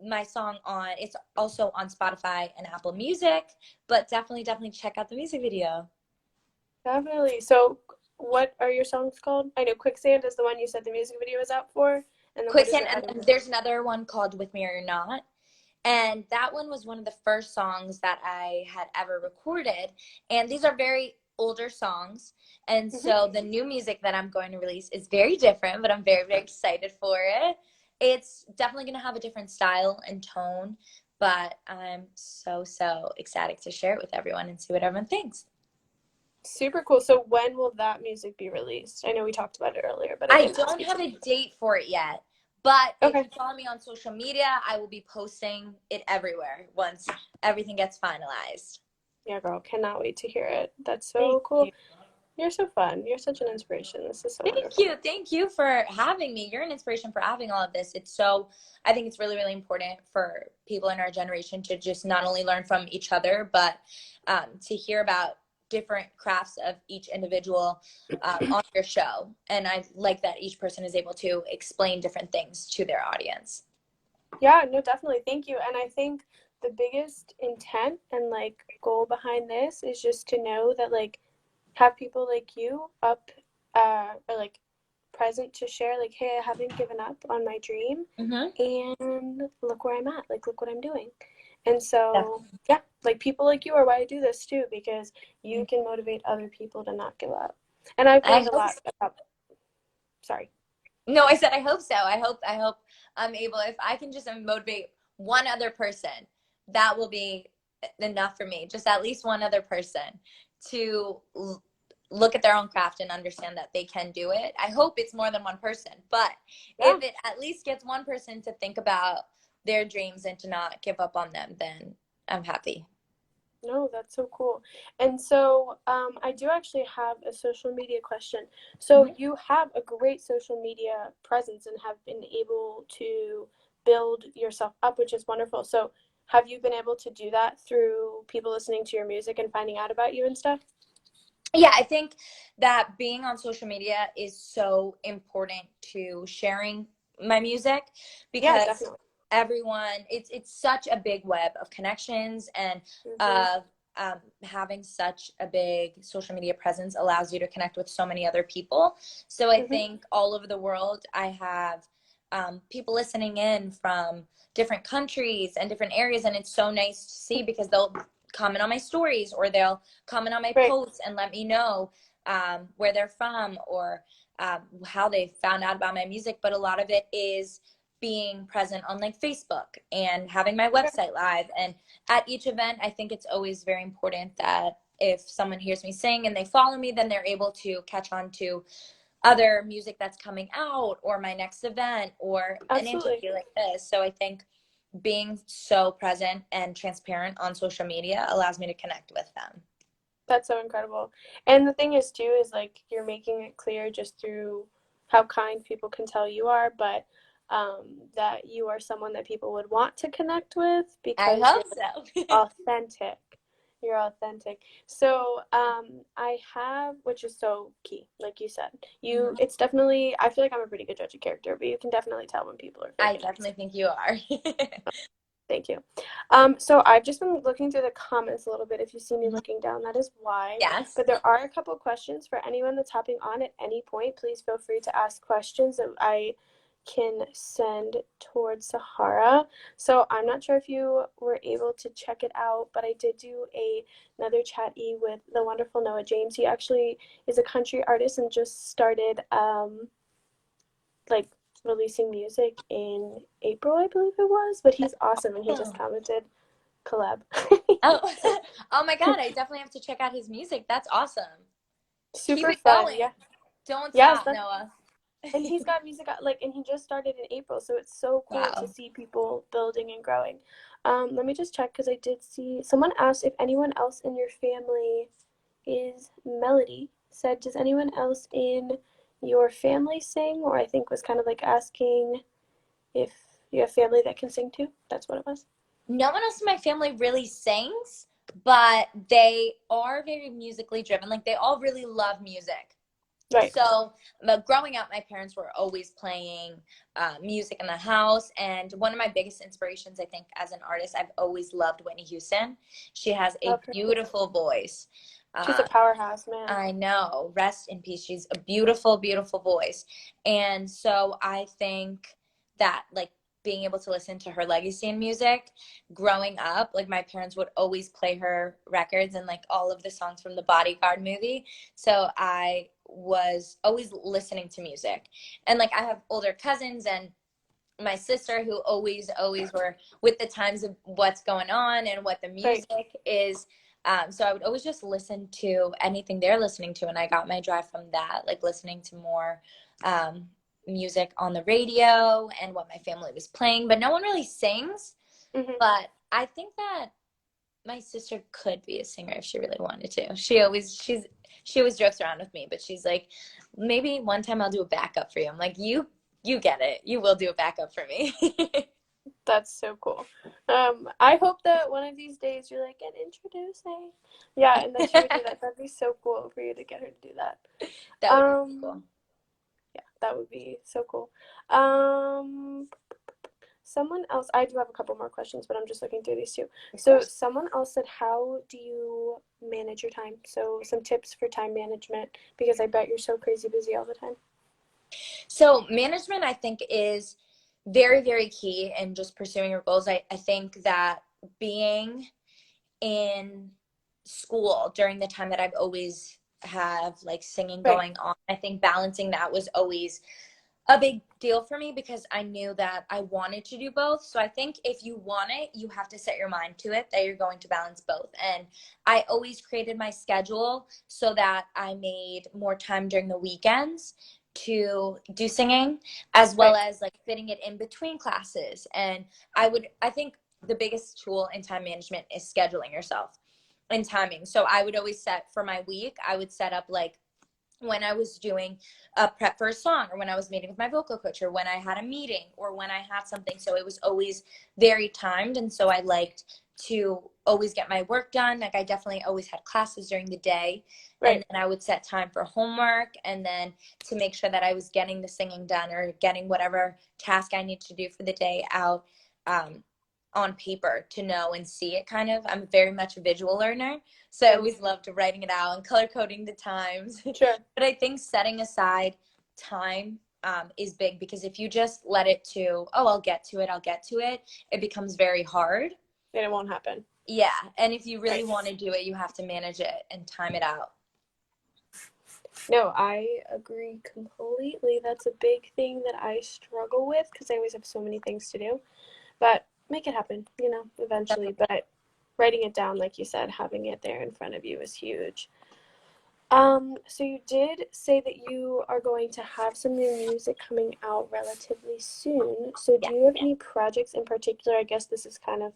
Speaker 2: my song it's also on Spotify and Apple Music, but definitely check out the music video.
Speaker 1: Definitely. So what are your songs called? I know Quicksand is the one you said the music video is out for. And then
Speaker 2: Quicksand, and there's another one called With Me or You're Not. And that one was one of the first songs that I had ever recorded. And these are very older songs. And so the new music that I'm going to release is very different, but I'm very, very excited for it. It's definitely going to have a different style and tone, but I'm so excited to share it with everyone and see what everyone thinks.
Speaker 1: Super cool. So when will that music be released? I know we talked about it earlier, but
Speaker 2: I don't have a date for it yet. But if you follow me on social media, I will be posting it everywhere once everything gets finalized.
Speaker 1: Yeah, girl, cannot wait to hear it. That's so cool. You're so fun. You're such an inspiration. This is so wonderful.
Speaker 2: Thank you for having me. You're an inspiration for having all of this. I think it's really, really important for people in our generation to just not only learn from each other, but to hear about different crafts of each individual on your show. And I like that each person is able to explain different things to their audience.
Speaker 1: Yeah, no, definitely. Thank you. And I think the biggest intent and like goal behind this is just to know that like have people like you up or like present to share like, hey, I haven't given up on my dream, and look where I'm at, like look what I'm doing. And so yeah, like people like you are why I do this too, because you can motivate other people to not give up. And I've learned a lot about
Speaker 2: No, I said I hope so. I hope I'm able, if I can just motivate one other person, that will be enough for me. Just at least one other person to look at their own craft and understand that they can do it. I hope it's more than one person, but if it at least gets one person to think about their dreams and to not give up on them, then I'm happy.
Speaker 1: No, that's so cool. And so I do actually have a social media question. So you have a great social media presence and have been able to build yourself up, which is wonderful. So have you been able to do that through people listening to your music and finding out about you and stuff?
Speaker 2: Yeah, I think that being on social media is so important to sharing my music
Speaker 1: Yeah,
Speaker 2: because
Speaker 1: definitely.
Speaker 2: everyone, it's such a big web of connections, and
Speaker 1: Hmm.
Speaker 2: uh, having such a big social media presence allows you to connect with so many other people. So I
Speaker 1: Hmm.
Speaker 2: think all over the world, I have people listening in from different countries and different areas, and it's so nice to see because they'll comment on my stories or they'll comment on my
Speaker 1: Right.
Speaker 2: posts and let me know where they're from or how they found out about my music. But a lot of it is being present on like Facebook and having my
Speaker 1: Okay.
Speaker 2: website live. And at each event, I think it's always very important that if someone hears me sing and they follow me, then they're able to catch on to other music that's coming out or my next event or an
Speaker 1: Absolutely.
Speaker 2: interview like this. So I think being so present and transparent on social media allows me to connect with them.
Speaker 1: That's so incredible. And the thing is too is like you're making it clear just through how kind people can tell you are, but that you are someone that people would want to connect with
Speaker 2: I
Speaker 1: because you're
Speaker 2: hope so.
Speaker 1: authentic. You're authentic. So I have, which is so key, like you said.
Speaker 2: Mhm.
Speaker 1: It's definitely, I feel like I'm a pretty good judge of character, but you can definitely tell when people are
Speaker 2: I
Speaker 1: faking it.
Speaker 2: definitely think you are.
Speaker 1: Thank you. So I've just been looking through the comments a little bit. If you see me looking down, that is why.
Speaker 2: Yes.
Speaker 1: But there are a couple questions for anyone that's hopping on at any point. Please feel free to ask questions that I can send towards Sahara. So I'm not sure if you were able to check it out, but I did do another chat-e with the wonderful Noah James. He actually is a country artist and just started like releasing music in April, I believe it was. But he's awesome, and he just
Speaker 2: Oh.
Speaker 1: commented collab.
Speaker 2: Oh.
Speaker 1: So
Speaker 2: Oh my God, I definitely have to check out his music. That's awesome. Keep
Speaker 1: super
Speaker 2: it
Speaker 1: fun,
Speaker 2: going.
Speaker 1: yeah.
Speaker 2: Don't
Speaker 1: Yes,
Speaker 2: stop, Noah.
Speaker 1: and he's got music out, like, and he just started in April, so it's so cool to
Speaker 2: Wow.
Speaker 1: see people building and growing. Let me just check because I did see someone asked if anyone else in your family is Melody. Said, does anyone else in your family sing? Or I think was kind of like asking if you have family that can sing too. That's what it was.
Speaker 2: No one else in my family really sings, but they are very musically driven. Like they all really love music.
Speaker 1: Right.
Speaker 2: So, but growing up, my parents were always playing music in the house. And one of my biggest inspirations, I think, as an artist, I've always loved Whitney Houston. She has a
Speaker 1: Love her.
Speaker 2: beautiful voice.
Speaker 1: She's a
Speaker 2: Uh,
Speaker 1: powerhouse, man.
Speaker 2: I know. Rest in peace. She's a beautiful, beautiful voice. And so I think that, like, being able to listen to her legacy in music growing up, like, my parents would always play her records and, like, all of the songs from the Bodyguard movie. So I was always listening to music. And, like, I have older cousins and my sister who always were with the times of what's going on and what the
Speaker 1: Right.
Speaker 2: music is. So I would always just listen to anything they're listening to, and I got my drive from that, like listening to more um, music on the radio and what my family was playing. But no one really sings.
Speaker 1: Hmm.
Speaker 2: But I think that my sister could be a singer if she really wanted to. She always jokes around with me, but she's like, maybe one time I'll do a backup for you. I'm like, you get it. You will do a backup for me.
Speaker 1: That's so cool. I hope that one of these days you're like, and introducing. Yeah, and that she would do that. That'd be so cool for you to get her to do that.
Speaker 2: That would be really
Speaker 1: Um,
Speaker 2: cool.
Speaker 1: yeah, that would be so cool. Um, Someone else, I do have a couple more questions, but I'm just looking through these two.
Speaker 2: Of
Speaker 1: So
Speaker 2: course.
Speaker 1: someone else said, how do you manage your time? So some tips for time management, because I bet you're so crazy busy all the time.
Speaker 2: So management, I think, is very, very key in just pursuing your goals. I think that being in school during the time that I've always have like singing
Speaker 1: Right,
Speaker 2: going on, I think balancing that was always a big deal for me because I knew that I wanted to do both. So I think if you want it, you have to set your mind to it that you're going to balance both. And I always created my schedule so that I made more time during the weekends to do singing as well
Speaker 1: right.
Speaker 2: as like fitting it in between classes. And I think the biggest tool in time management is scheduling yourself and timing. So I would always set for my week, I would set up like when I was doing a prep for a song, or when I was meeting with my vocal coach, or when I had a meeting, or when I had something. So it was always very timed. And so I liked to always get my work done. Like I definitely always had classes during the day. And
Speaker 1: Right.
Speaker 2: then I would set time for homework, and then to make sure that I was getting the singing done or getting whatever task I need to do for the day out um, on paper to know and see it kind of. I'm very much a visual learner. So I always loved writing it out and color coding the times.
Speaker 1: Sure.
Speaker 2: But I think setting aside time is big, because if you just let it to, oh, I'll get to it, it becomes very hard.
Speaker 1: And it won't happen.
Speaker 2: Yeah. And if you really
Speaker 1: Right.
Speaker 2: want to do it, you have to manage it and time it out.
Speaker 1: No, I agree completely. That's a big thing that I struggle with because I always have so many things to do. But make it happen, eventually.
Speaker 2: Definitely.
Speaker 1: But writing it down, like you said, having it there in front of you is huge. So you did say that you are going to have some new music coming out relatively soon. So do
Speaker 2: Yeah.
Speaker 1: you have any projects in particular? I guess this is kind of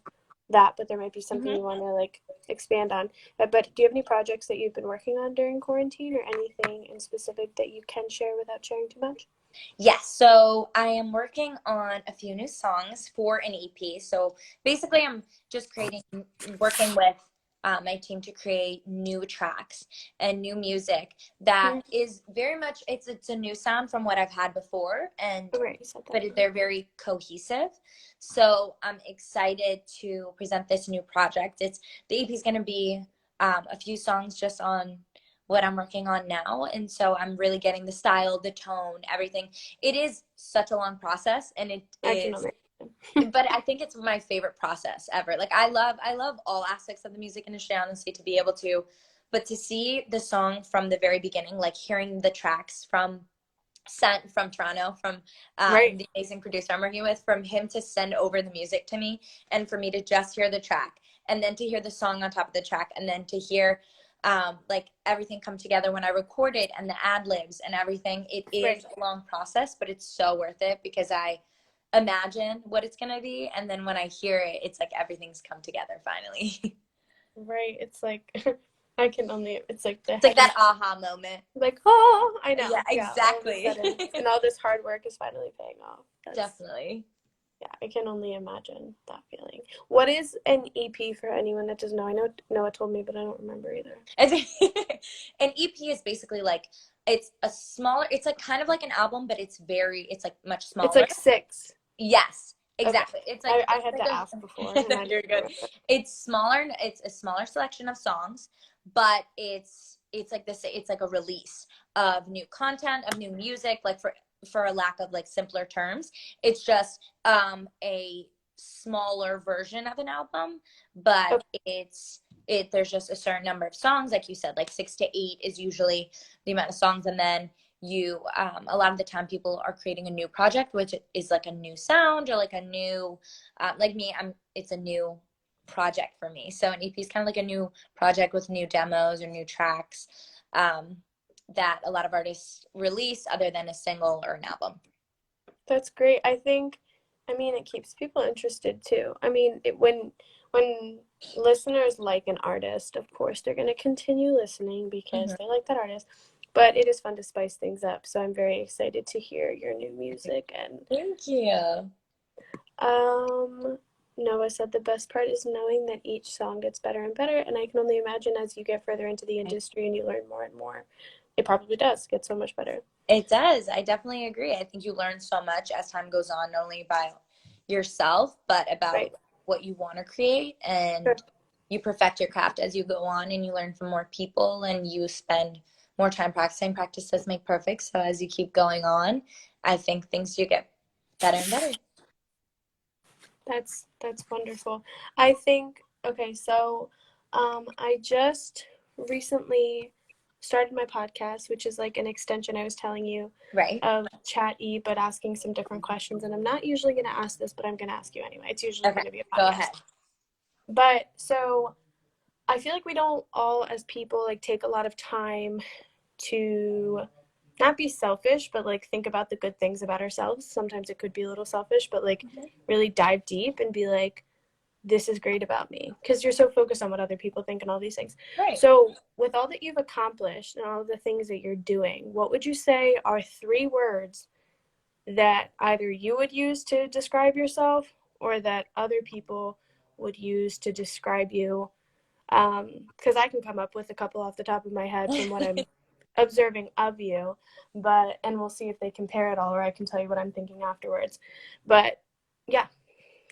Speaker 1: that, but there might be something you want to like expand on. But do you have any projects that you've been working on during quarantine or anything in specific that you can share without sharing too much?
Speaker 2: Yes, so I am working on a few new songs for an EP. So basically, I'm just working with my team to create new tracks and new music that
Speaker 1: Mm,
Speaker 2: is very much, it's a new sound from what I've had before, and
Speaker 1: oh, right, you said that.
Speaker 2: but they're very cohesive. So I'm excited to present this new project. The EP is going to be a few songs just on what I'm working on now. And so I'm really getting the style, the tone, everything. It is such a long process, and it
Speaker 1: I can
Speaker 2: is,
Speaker 1: only.
Speaker 2: but I think it's my favorite process ever. Like I love all aspects of the music industry, honestly, to be able to, but to see the song from the very beginning, like hearing the tracks from sent from Toronto, from
Speaker 1: Right,
Speaker 2: the amazing producer I'm working with, from him to send over the music to me, and for me to just hear the track, and then to hear the song on top of the track, and then to hear like everything come together when I record it, and the ad libs and everything. It
Speaker 1: right,
Speaker 2: is a long process, but it's so worth it, because I imagine what it's going to be, and then when I hear it, it's like everything's come together finally.
Speaker 1: right. It's like I can only. It's like the
Speaker 2: It's like
Speaker 1: heavy.
Speaker 2: that aha moment.
Speaker 1: Like, oh, I
Speaker 2: Yeah,
Speaker 1: know. Yeah, all of a
Speaker 2: exactly.
Speaker 1: sudden, and all this hard work is finally paying off. That's,
Speaker 2: Definitely.
Speaker 1: yeah, I can only imagine that feeling. What is an EP for anyone that doesn't know? I know Noah told me, but I don't remember either.
Speaker 2: I think an EP is basically like, it's a smaller, it's like kind of like an album, but it's like much
Speaker 1: It's
Speaker 2: smaller.
Speaker 1: like six.
Speaker 2: Yes,
Speaker 1: Okay.
Speaker 2: exactly.
Speaker 1: I
Speaker 2: It's
Speaker 1: had
Speaker 2: like
Speaker 1: to ask before, and
Speaker 2: no,
Speaker 1: I
Speaker 2: you're
Speaker 1: didn't
Speaker 2: good.
Speaker 1: remember.
Speaker 2: It's smaller, it's a smaller selection of songs, but it's like this, it's like a release of new content, of new music, like for a lack of like simpler terms. It's just a smaller version of an album, but
Speaker 1: Okay.
Speaker 2: there's just a certain number of songs, like you said, like 6 to 8 is usually the amount of songs, and then you a lot of the time people are creating a new project, which is like a new sound, or like a new like me, it's a new project for me. So an EP is kind of like a new project with new demos or new tracks um, that a lot of artists release, other than a single or an album.
Speaker 1: That's great. I mean, it keeps people interested too. I mean, when listeners like an artist, of course, they're going to continue listening because
Speaker 2: Mm-hmm.
Speaker 1: they like that artist. But it is fun to spice things up. So I'm very excited to hear your new music. And
Speaker 2: Thank you.
Speaker 1: um, Noah said the best part is knowing that each song gets better and better. And I can only imagine as you get further into the industry and you learn more and more, it probably does get so much better.
Speaker 2: It does. I definitely agree. I think you learn so much as time goes on, not only about yourself, but about
Speaker 1: Right.
Speaker 2: what you want to create.
Speaker 1: Sure.
Speaker 2: And you perfect your craft as you go on, and you learn from more people, and you spend more time practicing. Practice does make perfect. So as you keep going on, I think things do get better and better.
Speaker 1: That's wonderful. I think okay, so I just recently started my podcast, which is like an extension I was telling you
Speaker 2: Right.
Speaker 1: of Chat E, but asking some different questions. And I'm not usually gonna ask this, but I'm gonna ask you anyway. It's usually
Speaker 2: Okay.
Speaker 1: gonna be a
Speaker 2: Go
Speaker 1: podcast.
Speaker 2: ahead.
Speaker 1: But so I feel like we don't all as people like take a lot of time to not be selfish, but like think about the good things about ourselves. Sometimes it could be a little selfish, but like
Speaker 2: Mhm.
Speaker 1: really dive deep and be like, this is great about me, because you're so focused on what other people think and all these things.
Speaker 2: Right.
Speaker 1: So with all that you've accomplished and all the things that you're doing, what would you say are 3 words that either you would use to describe yourself or that other people would use to describe you? Because I can come up with a couple off the top of my head from what I'm observing of you, and we'll see if they compare at all, or I can tell you what I'm thinking afterwards. But yeah,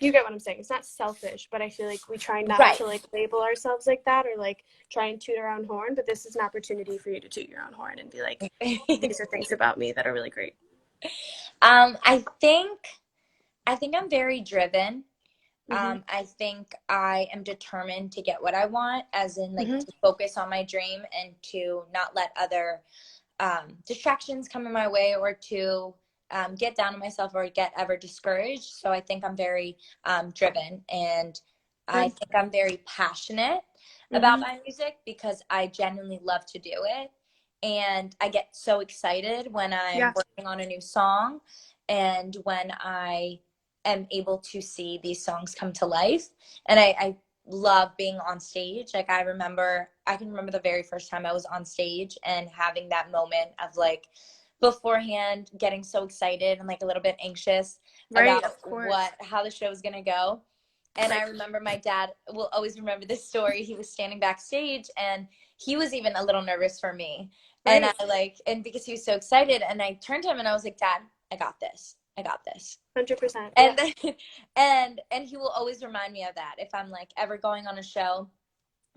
Speaker 1: you get what I'm saying. It's not selfish, but I feel like we try not
Speaker 2: Right.
Speaker 1: to like label ourselves like that, or like try and toot our own horn. But this is an opportunity for you to toot your own horn and be like, these are things about me that are really great.
Speaker 2: I think I'm very driven.
Speaker 1: Mm-hmm.
Speaker 2: I think I am determined to get what I want, as in like
Speaker 1: Mm-hmm.
Speaker 2: to focus on my dream and to not let other distractions come in my way, or to get down on myself or get ever discouraged. So I think I'm very driven, and I
Speaker 1: Good.
Speaker 2: think I'm very passionate about
Speaker 1: Mm-hmm.
Speaker 2: my music because I genuinely love to do it. And I get so excited when I'm
Speaker 1: Yeah.
Speaker 2: working on a new song and when I am able to see these songs come to life. And I love being on stage. Like I can remember the very first time I was on stage and having that moment of like beforehand getting so excited and like a little bit anxious
Speaker 1: Right.
Speaker 2: about
Speaker 1: Of course.
Speaker 2: how the show was going to go. And I
Speaker 1: Right.
Speaker 2: remember my dad will always remember this story. He was standing backstage and he was even a little nervous for me. And
Speaker 1: Right.
Speaker 2: and because he was so excited, and I turned to him and I was like, Dad, I got this. I got this.
Speaker 1: 100%. Yeah.
Speaker 2: And then, and he will always remind me of that if I'm like ever going on a show,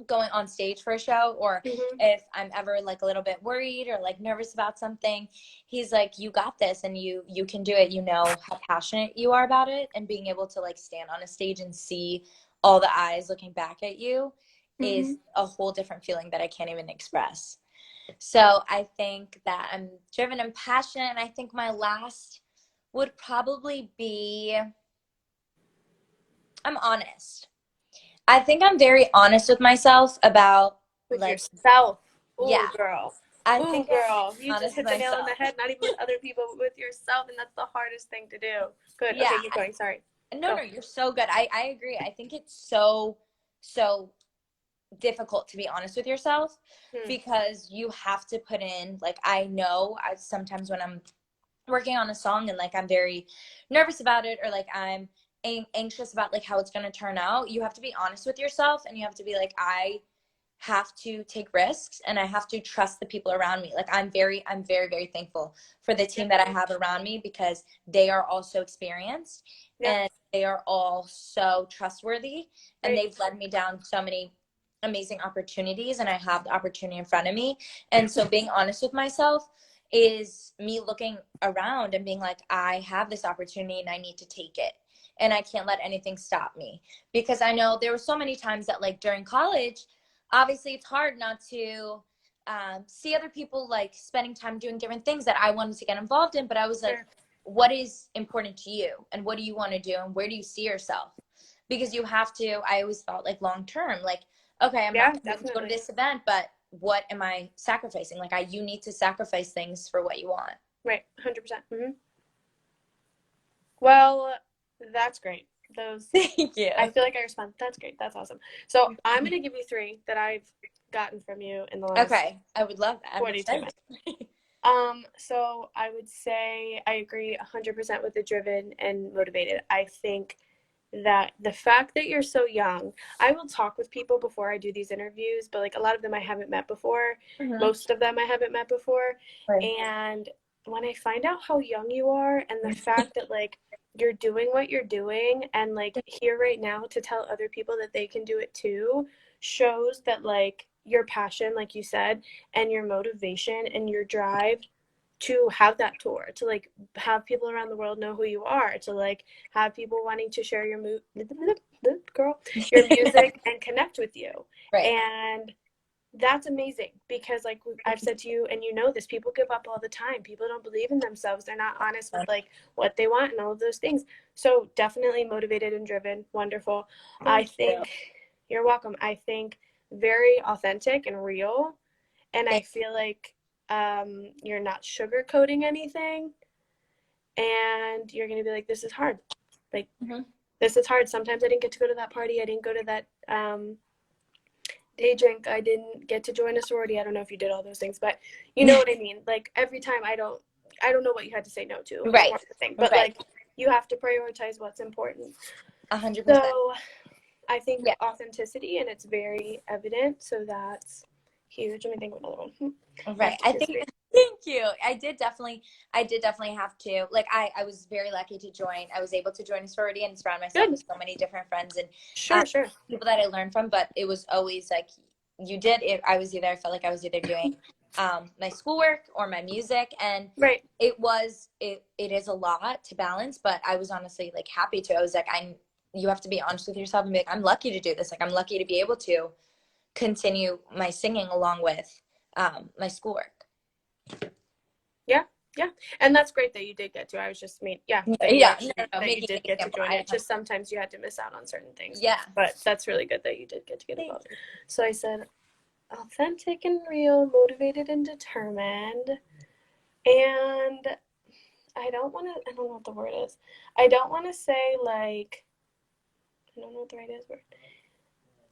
Speaker 2: going on stage for a show, or
Speaker 1: Mm-hmm.
Speaker 2: if I'm ever like a little bit worried or like nervous about something, he's like, you got this, and you can do it. You know how passionate you are about it, and being able to like stand on a stage and see all the eyes looking back at you
Speaker 1: Mm-hmm.
Speaker 2: is a whole different feeling that I can't even express. So I think that I'm driven and passionate, and I think my last would probably be I'm honest. I think I'm very honest with myself about
Speaker 1: With
Speaker 2: like,
Speaker 1: yourself.
Speaker 2: yeah,
Speaker 1: Ooh, girl.
Speaker 2: I
Speaker 1: Ooh,
Speaker 2: think I'm
Speaker 1: girl. You just
Speaker 2: honest with
Speaker 1: hit the nail on the
Speaker 2: myself.
Speaker 1: head. Not even with other people, but with yourself, and that's the hardest thing to do. Good.
Speaker 2: Yeah.
Speaker 1: Okay, keep going. Sorry.
Speaker 2: No,
Speaker 1: Go.
Speaker 2: no, you're so good. I agree. I think it's so, so difficult to be honest with yourself
Speaker 1: Hmm.
Speaker 2: because you have to put in, like, I know I sometimes when I'm working on a song and like I'm very nervous about it, or like I'm anxious about like how it's going to turn out, you have to be honest with yourself and you have to be like, I have to take risks and I have to trust the people around me. Like I'm very, very thankful for the
Speaker 1: Yeah.
Speaker 2: team that I have around me because they are all so experienced
Speaker 1: Yeah.
Speaker 2: and they are all so trustworthy, and
Speaker 1: Right.
Speaker 2: they've led me down so many amazing opportunities, and I have the opportunity in front of me. And so being honest with myself is me looking around and being like, I have this opportunity and I need to take it. And I can't let anything stop me. Because I know there were so many times that, like, during college, obviously it's hard not to see other people like spending time doing different things that I wanted to get involved in. But I was like,
Speaker 1: Sure.
Speaker 2: what is important to you? And what do you want to do? And where do you see yourself? Because you have to, I always thought like long term, like, okay, I'm
Speaker 1: Yeah,
Speaker 2: not going to be able to go to
Speaker 1: definitely.
Speaker 2: this event, but what am I sacrificing? Like, you need to sacrifice things for what you want.
Speaker 1: Right. 100%. Mm-hmm. Well, that's great. Those,
Speaker 2: Thank you.
Speaker 1: I feel like I respond. That's great. That's awesome. So I'm going to give you 3 that I've gotten from you in the last
Speaker 2: Okay, I would love that. I'm
Speaker 1: 42
Speaker 2: excited.
Speaker 1: minutes. So I would say I agree 100% with the driven and motivated. I think that the fact that you're so young, I will talk with people before I do these interviews, but like a lot of them I haven't met before.
Speaker 2: Mm-hmm.
Speaker 1: Most of them I haven't met before.
Speaker 2: Right.
Speaker 1: And when I find out how young you are and the fact that like you're doing what you're doing and like here right now to tell other people that they can do it too shows that like your passion, like you said, and your motivation and your drive to have that tour, to like have people around the world know who you are, to like have people wanting to share your girl, your music and connect with you.
Speaker 2: Right.
Speaker 1: And that's amazing because like I've said to you, and you know this, people give up all the time. People don't believe in themselves. They're not honest with like what they want and all of those things. So definitely motivated and driven. Wonderful. I
Speaker 2: Thank you.
Speaker 1: think you're welcome. I think very authentic and real. And I
Speaker 2: Thank
Speaker 1: feel like you're not sugarcoating anything, and you're gonna be like, this is hard. Like,
Speaker 2: you.
Speaker 1: this is hard. Sometimes I didn't get to go to that party. I didn't go to that day drink. I didn't get to join a sorority. I don't know if you did all those things, but you know what I mean? Like, every time I don't know what you had to say no to. Is
Speaker 2: Right.
Speaker 1: more the thing. But
Speaker 2: Right.
Speaker 1: like, you have to prioritize what's important.
Speaker 2: 100%.
Speaker 1: So I think
Speaker 2: Yeah.
Speaker 1: authenticity, and it's very evident. So that's huge. Let me think of another one.
Speaker 2: Right. I think, thank you. I did definitely have to, like, I was very lucky to join. I was able to join a sorority and surround myself with so many different friends and
Speaker 1: Sure.
Speaker 2: people that I learned from, but it was always like, I felt like I was either doing my schoolwork or my music, and
Speaker 1: Right.
Speaker 2: it is a lot to balance, but I was honestly like happy to. I was like, you have to be honest with yourself and be like, I'm lucky to do this. Like, I'm lucky to be able to continue my singing along with my schoolwork.
Speaker 1: Yeah, and that's great that you did get to. I was just you did get to join it. Just sometimes you had to miss out on certain things.
Speaker 2: Yeah,
Speaker 1: but that's really good that you did get to get involved. So I said, authentic and real, motivated and determined, and I don't know what the word is. I don't want to say like, I don't know what the right is word.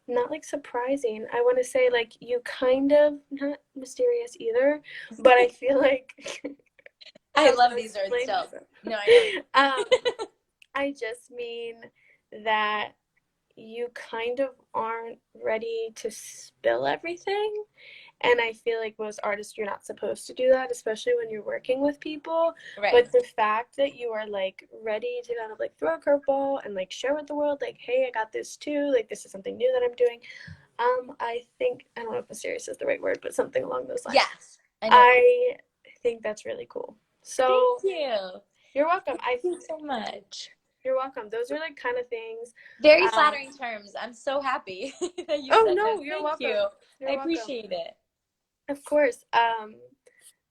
Speaker 1: Not like surprising. I want to say like, you kind of, not mysterious either, but I feel like
Speaker 2: I love these words still. No, I know.
Speaker 1: I just mean that you kind of aren't ready to spill everything. And I feel like most artists, you're not supposed to do that, especially when you're working with people.
Speaker 2: Right.
Speaker 1: But the fact that you are like ready to kind of like throw a curveball and like share with the world, like, hey, I got this too. Like, this is something new that I'm doing. I think, I don't know if mysterious is the right word, but something along those lines.
Speaker 2: Yes.
Speaker 1: I think that's really cool. So
Speaker 2: thank you.
Speaker 1: You're welcome.
Speaker 2: Thank you so much.
Speaker 1: You're welcome. Those are like kind of things.
Speaker 2: Very flattering terms. I'm so happy that you said that.
Speaker 1: You're
Speaker 2: Thank
Speaker 1: welcome.
Speaker 2: you. I appreciate it.
Speaker 1: Of course.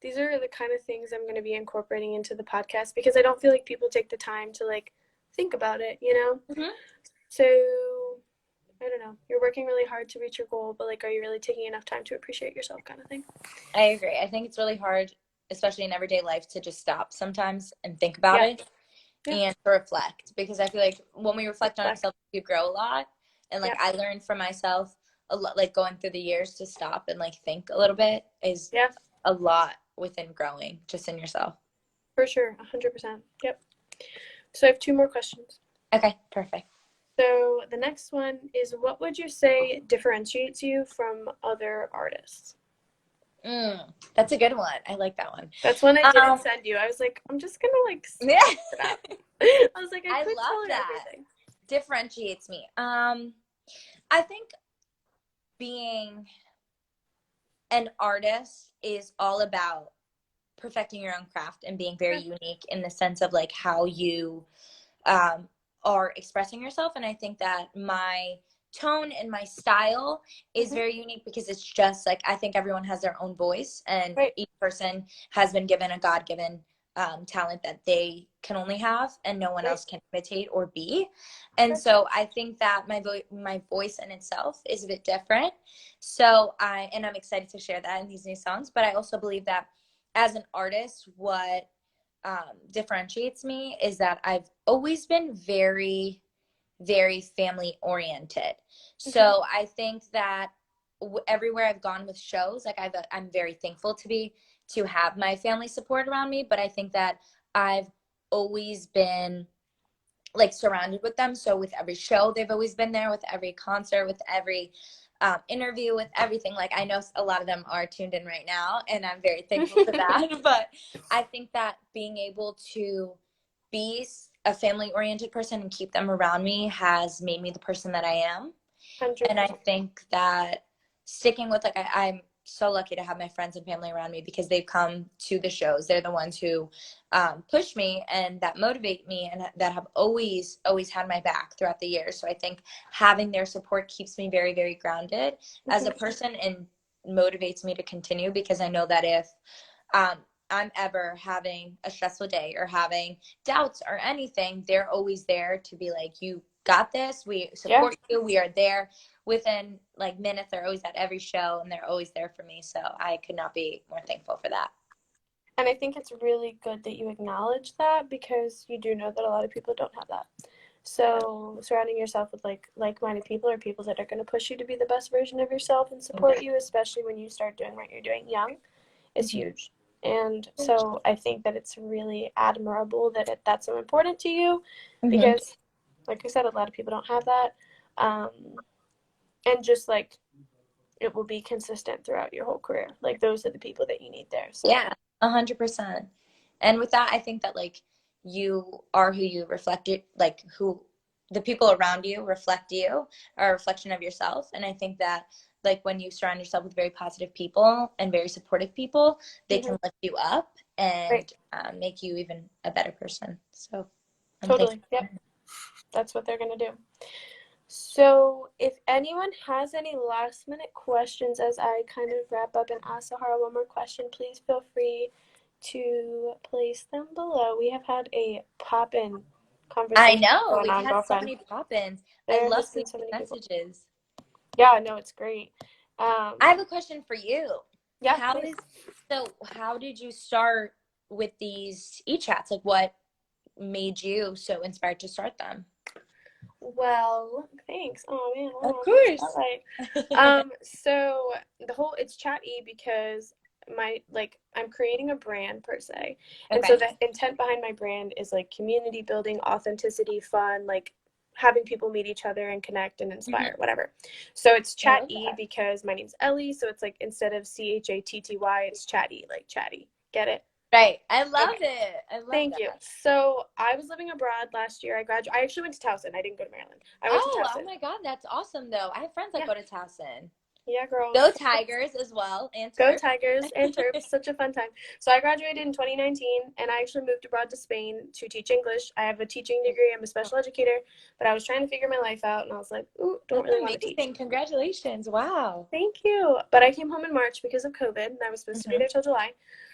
Speaker 1: These are the kind of things I'm going to be incorporating into the podcast, because I don't feel like people take the time to like think about it, you know?
Speaker 2: Mm-hmm.
Speaker 1: So I don't know. You're working really hard to reach your goal, but like, are you really taking enough time to appreciate yourself, kind of thing?
Speaker 2: I agree. I think it's really hard, especially in everyday life, to just stop sometimes and think about it and to reflect, because I feel like when we reflect on ourselves, we grow a lot. And like, I learned from myself a lot, like going through the years, to stop and like think a little bit is a lot within growing just in yourself.
Speaker 1: For sure. 100%. Yep. So I have 2 more questions.
Speaker 2: Okay, perfect.
Speaker 1: So the next one is, what would you say differentiates you from other artists?
Speaker 2: That's a good one. I like that one.
Speaker 1: That's one I didn't send you. I was like, I'm just gonna like it up. I was like, I could
Speaker 2: love
Speaker 1: tell her
Speaker 2: that.
Speaker 1: everything.
Speaker 2: Differentiates me. I think being an artist is all about perfecting your own craft and being very unique in the sense of like how you are expressing yourself. And I think that my tone and my style is very unique, because it's just like, I think everyone has their own voice, and each person has been given a God-given talent that they can only have, and no one else can imitate or be. And so I think that my voice in itself is a bit different. So I'm excited to share that in these new songs. But I also believe that as an artist, what differentiates me is that I've always been very, very family oriented. So I think that everywhere I've gone with shows, like I'm very thankful to have my family support around me, but I think that I've always been like surrounded with them. So with every show, they've always been there, with every concert, with every interview, with everything. Like, I know a lot of them are tuned in right now, and I'm very thankful for that. But I think that being able to be a family-oriented person and keep them around me has made me the person that I am.
Speaker 1: 100%.
Speaker 2: And I think that sticking with, like, I'm so lucky to have my friends and family around me, because they've come to the shows. They're the ones who push me and that motivate me, and that have always had my back throughout the years. So I think having their support keeps me very, very grounded as a person, and motivates me to continue, because I know that if I'm ever having a stressful day or having doubts or anything, they're always there to be like, you got this, we support you, we are there. Within like minutes, they're always at every show, and they're always there for me. So I could not be more thankful for that.
Speaker 1: And I think it's really good that you acknowledge that, because you do know that a lot of people don't have that. So surrounding yourself with like-minded people, or people that are going to push you to be the best version of yourself and support you, especially when you start doing what you're doing young, is huge. And so I think that it's really admirable that that's so important to you,
Speaker 2: Mm-hmm.
Speaker 1: because, like I said, a lot of people don't have that. Um, and just like it will be consistent throughout your whole career. Like those are the people that you need there. So
Speaker 2: Yeah, 100%. And with that, I think that like you are who you reflect it, like who the people around you reflect you, are a reflection of yourself. And I think that like when you surround yourself with very positive people and very supportive people, they
Speaker 1: mm-hmm.
Speaker 2: can lift you up
Speaker 1: Right.
Speaker 2: and make you even a better person. So I'm thankful.
Speaker 1: Totally. Yep. That's what they're going to do. So, if anyone has any last minute questions as I kind of wrap up and ask Sahara one more question, please feel free to place them below. We have had a pop-in
Speaker 2: I
Speaker 1: conversation
Speaker 2: know
Speaker 1: going
Speaker 2: we've
Speaker 1: on,
Speaker 2: had so
Speaker 1: girlfriend.
Speaker 2: many pop-ins. I
Speaker 1: There
Speaker 2: love
Speaker 1: has
Speaker 2: seeing
Speaker 1: been so
Speaker 2: the
Speaker 1: many people.
Speaker 2: messages.
Speaker 1: Yeah, no, it's great.
Speaker 2: I have a question for you.
Speaker 1: Yeah, please.
Speaker 2: How did you start with these e-chats? Like what made you so inspired to start them?
Speaker 1: Well, thanks. Oh man,
Speaker 2: Of
Speaker 1: wow,
Speaker 2: course.
Speaker 1: spotlight. So the whole it's chat e because I'm creating a brand per se, and so
Speaker 2: Okay.
Speaker 1: the intent behind my brand is like community building, authenticity, fun, like having people meet each other and connect and
Speaker 2: Mhm.
Speaker 1: inspire, whatever. So it's
Speaker 2: I
Speaker 1: chat
Speaker 2: love
Speaker 1: e
Speaker 2: that.
Speaker 1: because my name's Ellie, so it's like instead of CHATTY, it's chatty, like chatty. Get it?
Speaker 2: Right. I love
Speaker 1: Okay.
Speaker 2: it. I love
Speaker 1: Thank you.
Speaker 2: that.
Speaker 1: So I was living abroad last year. I actually went to Towson. I didn't go to Maryland. I went to
Speaker 2: Oh
Speaker 1: Towson.
Speaker 2: my God, that's awesome though. I have friends that
Speaker 1: Yeah.
Speaker 2: go to Towson.
Speaker 1: Yeah, girl.
Speaker 2: Go Tigers as well and
Speaker 1: Go
Speaker 2: Terps.
Speaker 1: Tigers and Terps. Such a fun time. So I graduated in 2019 and I actually moved abroad to Spain to teach English. I have a teaching degree. I'm a special educator, but I was trying to figure my life out and I was like, ooh, don't
Speaker 2: That's
Speaker 1: really want to teach.
Speaker 2: amazing. Congratulations. Wow.
Speaker 1: Thank you. But I came home in March because of COVID and I was supposed to be
Speaker 2: Hmm.
Speaker 1: there till July.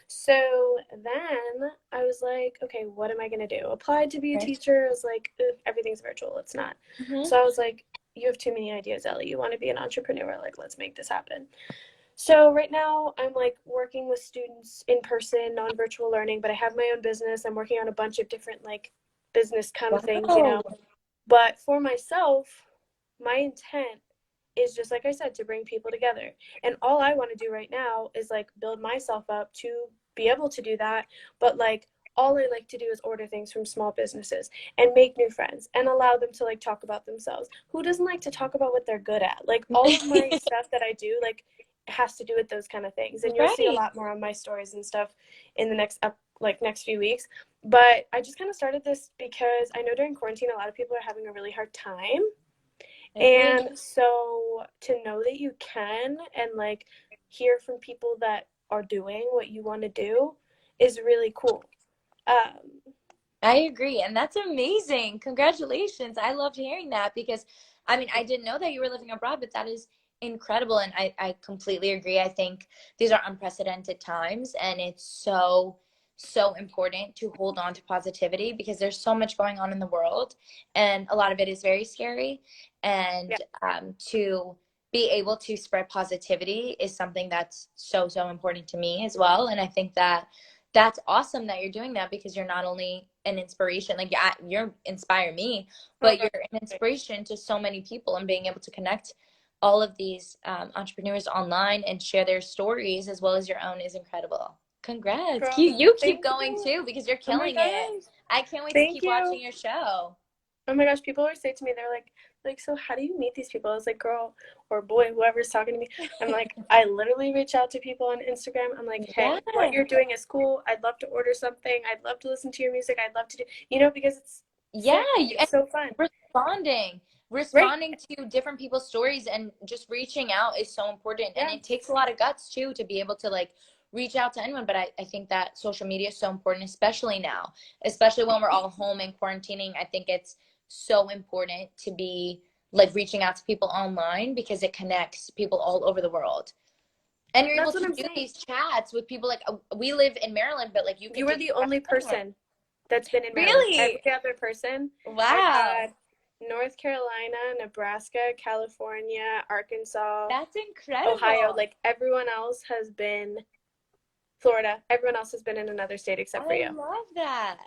Speaker 1: So then I was like, okay, what am I going to do? Applied to be a
Speaker 2: Right.
Speaker 1: teacher. I was like, everything's virtual. It's not.
Speaker 2: Hmm.
Speaker 1: So I was like, you have too many ideas, Ellie. You want to be an entrepreneur. Like, let's make this happen. So right now I'm like working with students in person, non-virtual learning, but I have my own business. I'm working on a bunch of different like business kind of things, you
Speaker 2: Wow.
Speaker 1: know. But for myself, my intent is just like I said, to bring people together. And all I want to do right now is like build myself up to be able to do that. But like all I like to do is order things from small businesses and make new friends and allow them to like talk about themselves. Who doesn't like to talk about what they're good at? Like all of my stuff that I do, like has to do with those kind of things. And you'll see a
Speaker 2: Right.
Speaker 1: lot more on my stories and stuff in the next few weeks. But I just kind of started this because I know during quarantine a lot of people are having a really hard time,
Speaker 2: Agreed.
Speaker 1: and so to know that you can and like hear from people that are doing what you want to do is really cool. Um,
Speaker 2: I agree. And that's amazing. Congratulations. I loved hearing that because, I mean, I didn't know that you were living abroad, but that is incredible. And I completely agree. I think these are unprecedented times, and it's so, so important to hold on to positivity because there's so much going on in the world, and a lot of it is very scary.
Speaker 1: yeah,
Speaker 2: And to be able to spread positivity is something that's so, so important to me as well. And I think that that's awesome that you're doing that because you're not only an inspiration, like yeah, you're inspire me, but you're an inspiration to so many people, and being able to connect all of these entrepreneurs online and share their stories as well as your own is incredible. Congrats.
Speaker 1: girl,
Speaker 2: You keep
Speaker 1: thank
Speaker 2: going
Speaker 1: you.
Speaker 2: too because you're
Speaker 1: Oh my
Speaker 2: killing it.
Speaker 1: gosh,
Speaker 2: I can't wait to
Speaker 1: thank
Speaker 2: keep
Speaker 1: you.
Speaker 2: watching your show.
Speaker 1: Oh my gosh, people always say to me, they're like, so how do you meet these people? I was like, girl or boy, whoever's talking to me. I'm like, I literally reach out to people on Instagram. I'm like,
Speaker 2: Yeah.
Speaker 1: hey, what you're doing is cool. I'd love to order something. I'd love to listen to your music. I'd love to do, because it's
Speaker 2: Yeah,
Speaker 1: sick.
Speaker 2: and
Speaker 1: It's so fun.
Speaker 2: responding,
Speaker 1: Right.
Speaker 2: responding to different people's stories and just reaching out is so important. And
Speaker 1: Yeah.
Speaker 2: it takes a lot of guts too to be able to like reach out to anyone. But I think that social media is so important, especially now, especially when we're all home and quarantining. I think it's so important to be like reaching out to people online because it connects people all over the world. And you're able
Speaker 1: That's what
Speaker 2: to
Speaker 1: I'm
Speaker 2: do
Speaker 1: saying.
Speaker 2: these chats with people like we live in Maryland, but like you
Speaker 1: You
Speaker 2: could
Speaker 1: were
Speaker 2: do these
Speaker 1: the
Speaker 2: chats
Speaker 1: only
Speaker 2: anywhere.
Speaker 1: person that's been in Maryland.
Speaker 2: Really?
Speaker 1: Every other person, I've
Speaker 2: Wow.
Speaker 1: had North Carolina, Nebraska, California, Arkansas,
Speaker 2: That's
Speaker 1: Ohio.
Speaker 2: incredible.
Speaker 1: Like everyone else has been Florida. Everyone else has been in another state except for
Speaker 2: I
Speaker 1: you.
Speaker 2: love that.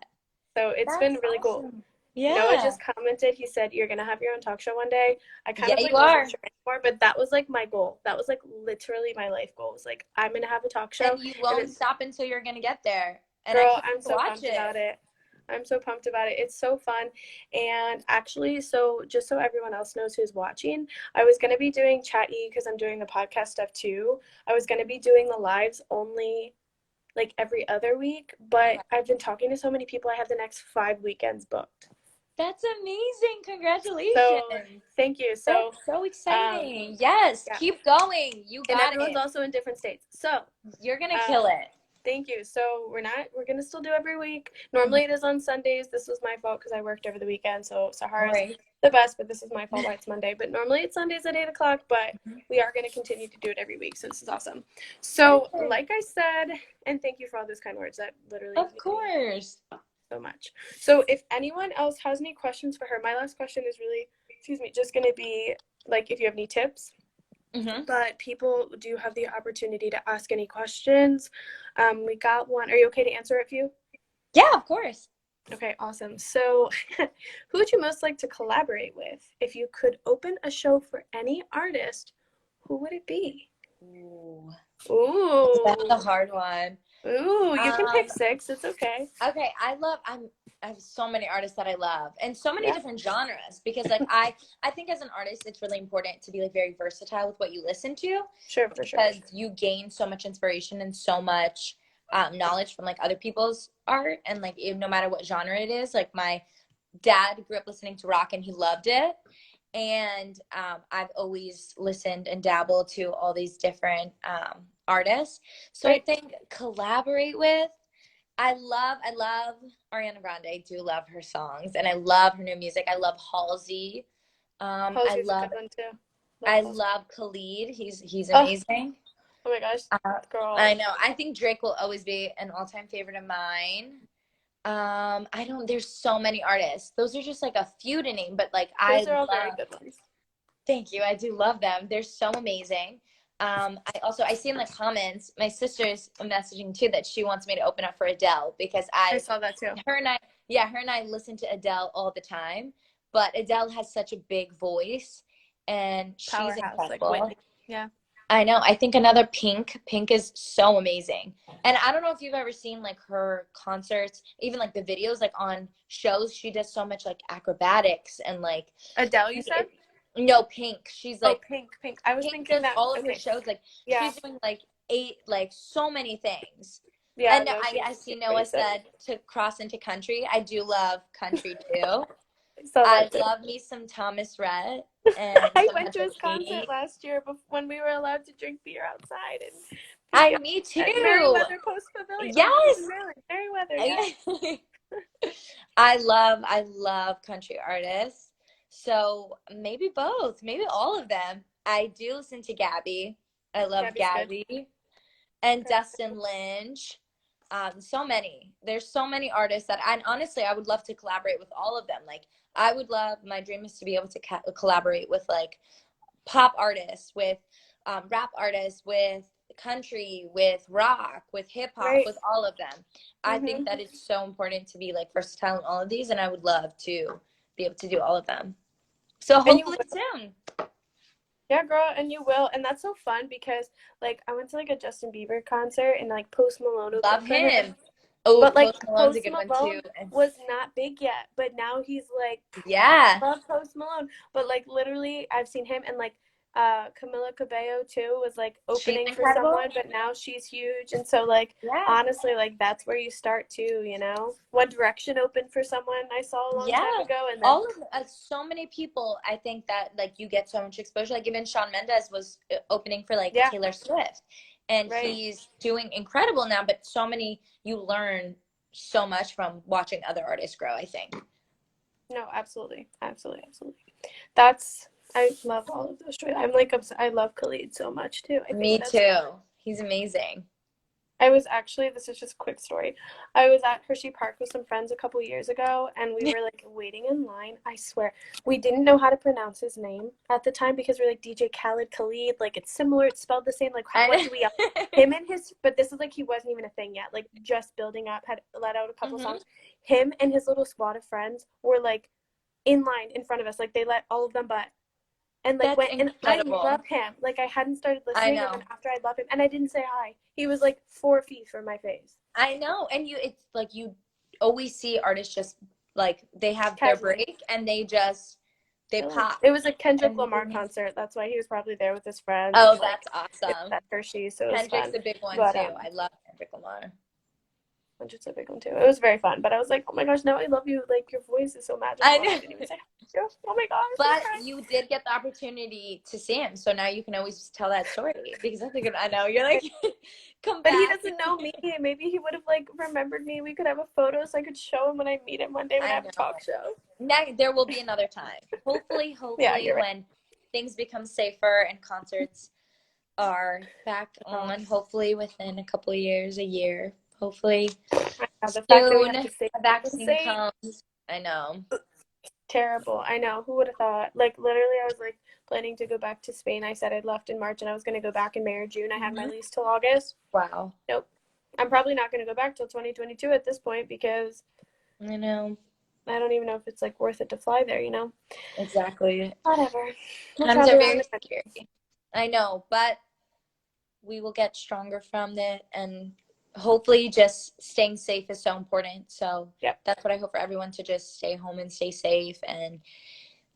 Speaker 1: So it's been
Speaker 2: That's
Speaker 1: really cool.
Speaker 2: awesome.
Speaker 1: Noah
Speaker 2: Yeah.
Speaker 1: just commented, he said, "You're gonna have your own talk show one day." I kind
Speaker 2: Yeah,
Speaker 1: of like
Speaker 2: you
Speaker 1: wasn't
Speaker 2: are.
Speaker 1: sure anymore, but that was like my goal. That was like literally my life goal. Was like, I'm gonna have a talk show.
Speaker 2: And you
Speaker 1: And
Speaker 2: won't
Speaker 1: then,
Speaker 2: stop until you're gonna get there. And I
Speaker 1: girl,
Speaker 2: can't
Speaker 1: I'm
Speaker 2: wait to
Speaker 1: so
Speaker 2: watch
Speaker 1: pumped
Speaker 2: it.
Speaker 1: about it. I'm so pumped about it. It's so fun. And actually, so just so everyone else knows who's watching, I was gonna be doing Chat E because I'm doing the podcast stuff too. I was gonna be doing the lives only like every other week, but
Speaker 2: Okay.
Speaker 1: I've been talking to so many people. I have the next 5 weekends booked.
Speaker 2: That's amazing.
Speaker 1: So
Speaker 2: Congratulations.
Speaker 1: thank you. So
Speaker 2: That's so
Speaker 1: um,
Speaker 2: exciting. Yes,
Speaker 1: yeah,
Speaker 2: keep going. You
Speaker 1: and
Speaker 2: got
Speaker 1: everyone's
Speaker 2: it.
Speaker 1: also in different states. So
Speaker 2: You're gonna kill
Speaker 1: um,
Speaker 2: it.
Speaker 1: thank you. So we're gonna still do every week.
Speaker 2: Mhm.
Speaker 1: Normally it is on Sundays. This was my fault because I worked over the weekend. So
Speaker 2: No
Speaker 1: Sahara's
Speaker 2: worries.
Speaker 1: the best, but this is my fault why it's Monday. But normally it's Sundays at 8 o'clock. But we are gonna continue to do it every week. So this is awesome. So
Speaker 2: Perfect.
Speaker 1: like I said, and thank you for all those kind words. That literally
Speaker 2: Of
Speaker 1: made me
Speaker 2: course.
Speaker 1: so much. So if anyone else has any questions for her, my last question is really, excuse me, just gonna be like if you have any tips.
Speaker 2: Hmm.
Speaker 1: But people do have the opportunity to ask any questions. We got one. Are you okay to answer a few?
Speaker 2: Yeah, of course.
Speaker 1: Okay, awesome. So, who would you most like to collaborate with? If you could open a show for any artist, who would it be?
Speaker 2: Ooh, that's
Speaker 1: Ooh,
Speaker 2: a hard one.
Speaker 1: ooh, you can pick
Speaker 2: Um,
Speaker 1: six. It's okay.
Speaker 2: okay, I have so many artists that I love and so many
Speaker 1: Yeah,
Speaker 2: different genres because like I think as an artist it's really important to be like very versatile with what you listen to
Speaker 1: sure, for sure.
Speaker 2: because you gain so much inspiration and so much knowledge from like other people's art and like no matter what genre it is. Like my dad grew up listening to rock and he loved it, and I've always listened and dabbled to all these different artists. So I
Speaker 1: Right.
Speaker 2: think collaborate with. I love Ariana Grande. I do love her songs, and I love her new music. I love Halsey. I
Speaker 1: Halsey's a good
Speaker 2: love
Speaker 1: one too. Love
Speaker 2: I
Speaker 1: Halsey.
Speaker 2: love Khalid. He's
Speaker 1: Oh,
Speaker 2: amazing.
Speaker 1: oh my gosh,
Speaker 2: Uh, I
Speaker 1: girl.
Speaker 2: know. I think Drake will always be an all-time favorite of mine. I don't. There's so many artists. Those are just like a few to name, but like I
Speaker 1: Those are all very
Speaker 2: love.
Speaker 1: good ones.
Speaker 2: Thank you. I do love them. They're so amazing. I see in the comments my sister's messaging too that she wants me to open up for Adele because
Speaker 1: I
Speaker 2: I
Speaker 1: saw that too.
Speaker 2: her and I yeah her and I listen to Adele all the time. But Adele has such a big voice and she's
Speaker 1: Powerhouse, like
Speaker 2: incredible.
Speaker 1: Whitney. Yeah.
Speaker 2: I know. I think another Pink. Pink is so amazing. And I don't know if you've ever seen like her concerts, even like the videos like on shows. She does so much like acrobatics and like
Speaker 1: Adele, you said?
Speaker 2: no, Pink. She's
Speaker 1: Oh,
Speaker 2: like
Speaker 1: Pink, Pink. I was
Speaker 2: Pink
Speaker 1: thinking
Speaker 2: does
Speaker 1: that.
Speaker 2: all of her
Speaker 1: Okay.
Speaker 2: shows. Like
Speaker 1: Yeah.
Speaker 2: she's doing like eight, like so many things.
Speaker 1: Yeah.
Speaker 2: And
Speaker 1: No,
Speaker 2: I
Speaker 1: she's
Speaker 2: see
Speaker 1: what you
Speaker 2: Noah
Speaker 1: said.
Speaker 2: said to cross into country. I do love country too.
Speaker 1: I saw
Speaker 2: I
Speaker 1: that too.
Speaker 2: love me some Thomas Rhett and
Speaker 1: I
Speaker 2: some
Speaker 1: went to
Speaker 2: Heather
Speaker 1: his concert
Speaker 2: Key.
Speaker 1: last year when we were allowed to drink beer outside and
Speaker 2: I
Speaker 1: be
Speaker 2: me
Speaker 1: at
Speaker 2: too.
Speaker 1: Merriweather Post Pavilion. Oh, you live in
Speaker 2: Yes.
Speaker 1: Maryland. Merriweather, yeah.
Speaker 2: I love country artists. So maybe both, maybe all of them. I do listen to Gabby. I love
Speaker 1: Gabby's good.
Speaker 2: Gabby and
Speaker 1: Gabby's
Speaker 2: Dustin Lynch. So many. There's so many artists that I honestly I would love to collaborate with all of them. Like I would love my dream is to be able to collaborate with like pop artists, with rap artists, with country, with rock, with hip hop,
Speaker 1: right.
Speaker 2: with all of them. I think
Speaker 1: Mm-hmm.
Speaker 2: that it's so important to be like versatile in all of these, and I would love to be able to do all of them. So
Speaker 1: And you
Speaker 2: hopefully
Speaker 1: will.
Speaker 2: soon.
Speaker 1: Yeah, girl, and you will. And that's so fun because, like, I went to, like, a Justin Bieber concert and, like, Post Malone
Speaker 2: Love
Speaker 1: opened for him.
Speaker 2: him. Oh,
Speaker 1: But, like,
Speaker 2: Post Malone's a
Speaker 1: Post
Speaker 2: good one too.
Speaker 1: Malone was not big yet. But now he's, like,
Speaker 2: Yeah,
Speaker 1: love Post Malone. But like literally I've seen him and like Camila Cabello too was like
Speaker 2: she's
Speaker 1: opening for
Speaker 2: incredible.
Speaker 1: someone, but now she's huge. And so like
Speaker 2: Yeah,
Speaker 1: honestly, like that's where you start too, you know? One Direction opened for someone I saw a long
Speaker 2: yeah.
Speaker 1: time ago and then
Speaker 2: All of so many people. I think that like you get so much exposure. Like even Shawn Mendes was opening for like
Speaker 1: yeah,
Speaker 2: Taylor Swift, and
Speaker 1: right.
Speaker 2: he's doing incredible now. But so many you learn so much from watching other artists grow. I think.
Speaker 1: No, absolutely. Absolutely, absolutely. That's I love all of those. I'm like I love Khalid so much too. I think
Speaker 2: Me
Speaker 1: that's
Speaker 2: too. He's amazing.
Speaker 1: I was actually, this is just a quick story. I was at Hershey Park with some friends a couple years ago, and we were like waiting in line. I swear, we didn't know how to pronounce his name at the time because we're like DJ Khaled, like it's similar, it's spelled the same. Like, what do we? Him and his, but this is like he wasn't even a thing yet. Like just building up, had let out a couple songs. Him and his little squad of friends were like in line in front of us. Like they let all of them but. And like
Speaker 2: That's
Speaker 1: went and I
Speaker 2: incredible.
Speaker 1: love him. Like I hadn't started
Speaker 2: I
Speaker 1: listening, and
Speaker 2: know.
Speaker 1: then after I love him, and I didn't say hi. He was like 4 feet from my face.
Speaker 2: I know. And it's like you always see artists just like they have their
Speaker 1: Casually.
Speaker 2: break and they pop.
Speaker 1: It was a Kendrick
Speaker 2: And
Speaker 1: Lamar concert. That's why he was probably there with his friends.
Speaker 2: oh,
Speaker 1: and, like,
Speaker 2: that's awesome.
Speaker 1: at Hershey, so it was
Speaker 2: Kendrick's
Speaker 1: fun.
Speaker 2: a big one
Speaker 1: But,
Speaker 2: too. I love Kendrick Lamar.
Speaker 1: Kendrick's a big one too. It was very fun. But I was like, oh my gosh, now I love you. Like your voice is so magical.
Speaker 2: I know.
Speaker 1: I didn't even say hi. Oh my gosh.
Speaker 2: But you did get the opportunity to see him, so now you can always tell that story because that's a good. I know you're like, come back.
Speaker 1: But he doesn't know me. Maybe he would have like remembered me. We could have a photo so I could show him when I meet him one day when I have a talk show.
Speaker 2: There will be another time. Hopefully,
Speaker 1: Yeah, you're right.
Speaker 2: when things become safer and concerts are back on, hopefully within a couple of years, a year. Hopefully
Speaker 1: The
Speaker 2: soon a vaccine comes. I know.
Speaker 1: Terrible. I know. Who would have thought? Like literally, I was like planning to go back to Spain. I said I'd left in March and I was going to go back in May or June. I had my lease till August.
Speaker 2: Wow.
Speaker 1: Nope. I'm probably not going to go back till 2022 at this point because
Speaker 2: I know.
Speaker 1: I don't even know if it's like worth it to fly there, you know?
Speaker 2: Exactly.
Speaker 1: Whatever.
Speaker 2: Times are very scary. I know, but we will get stronger from it, and hopefully just staying safe is so important. So that's what I hope for everyone, to just stay home and stay safe. And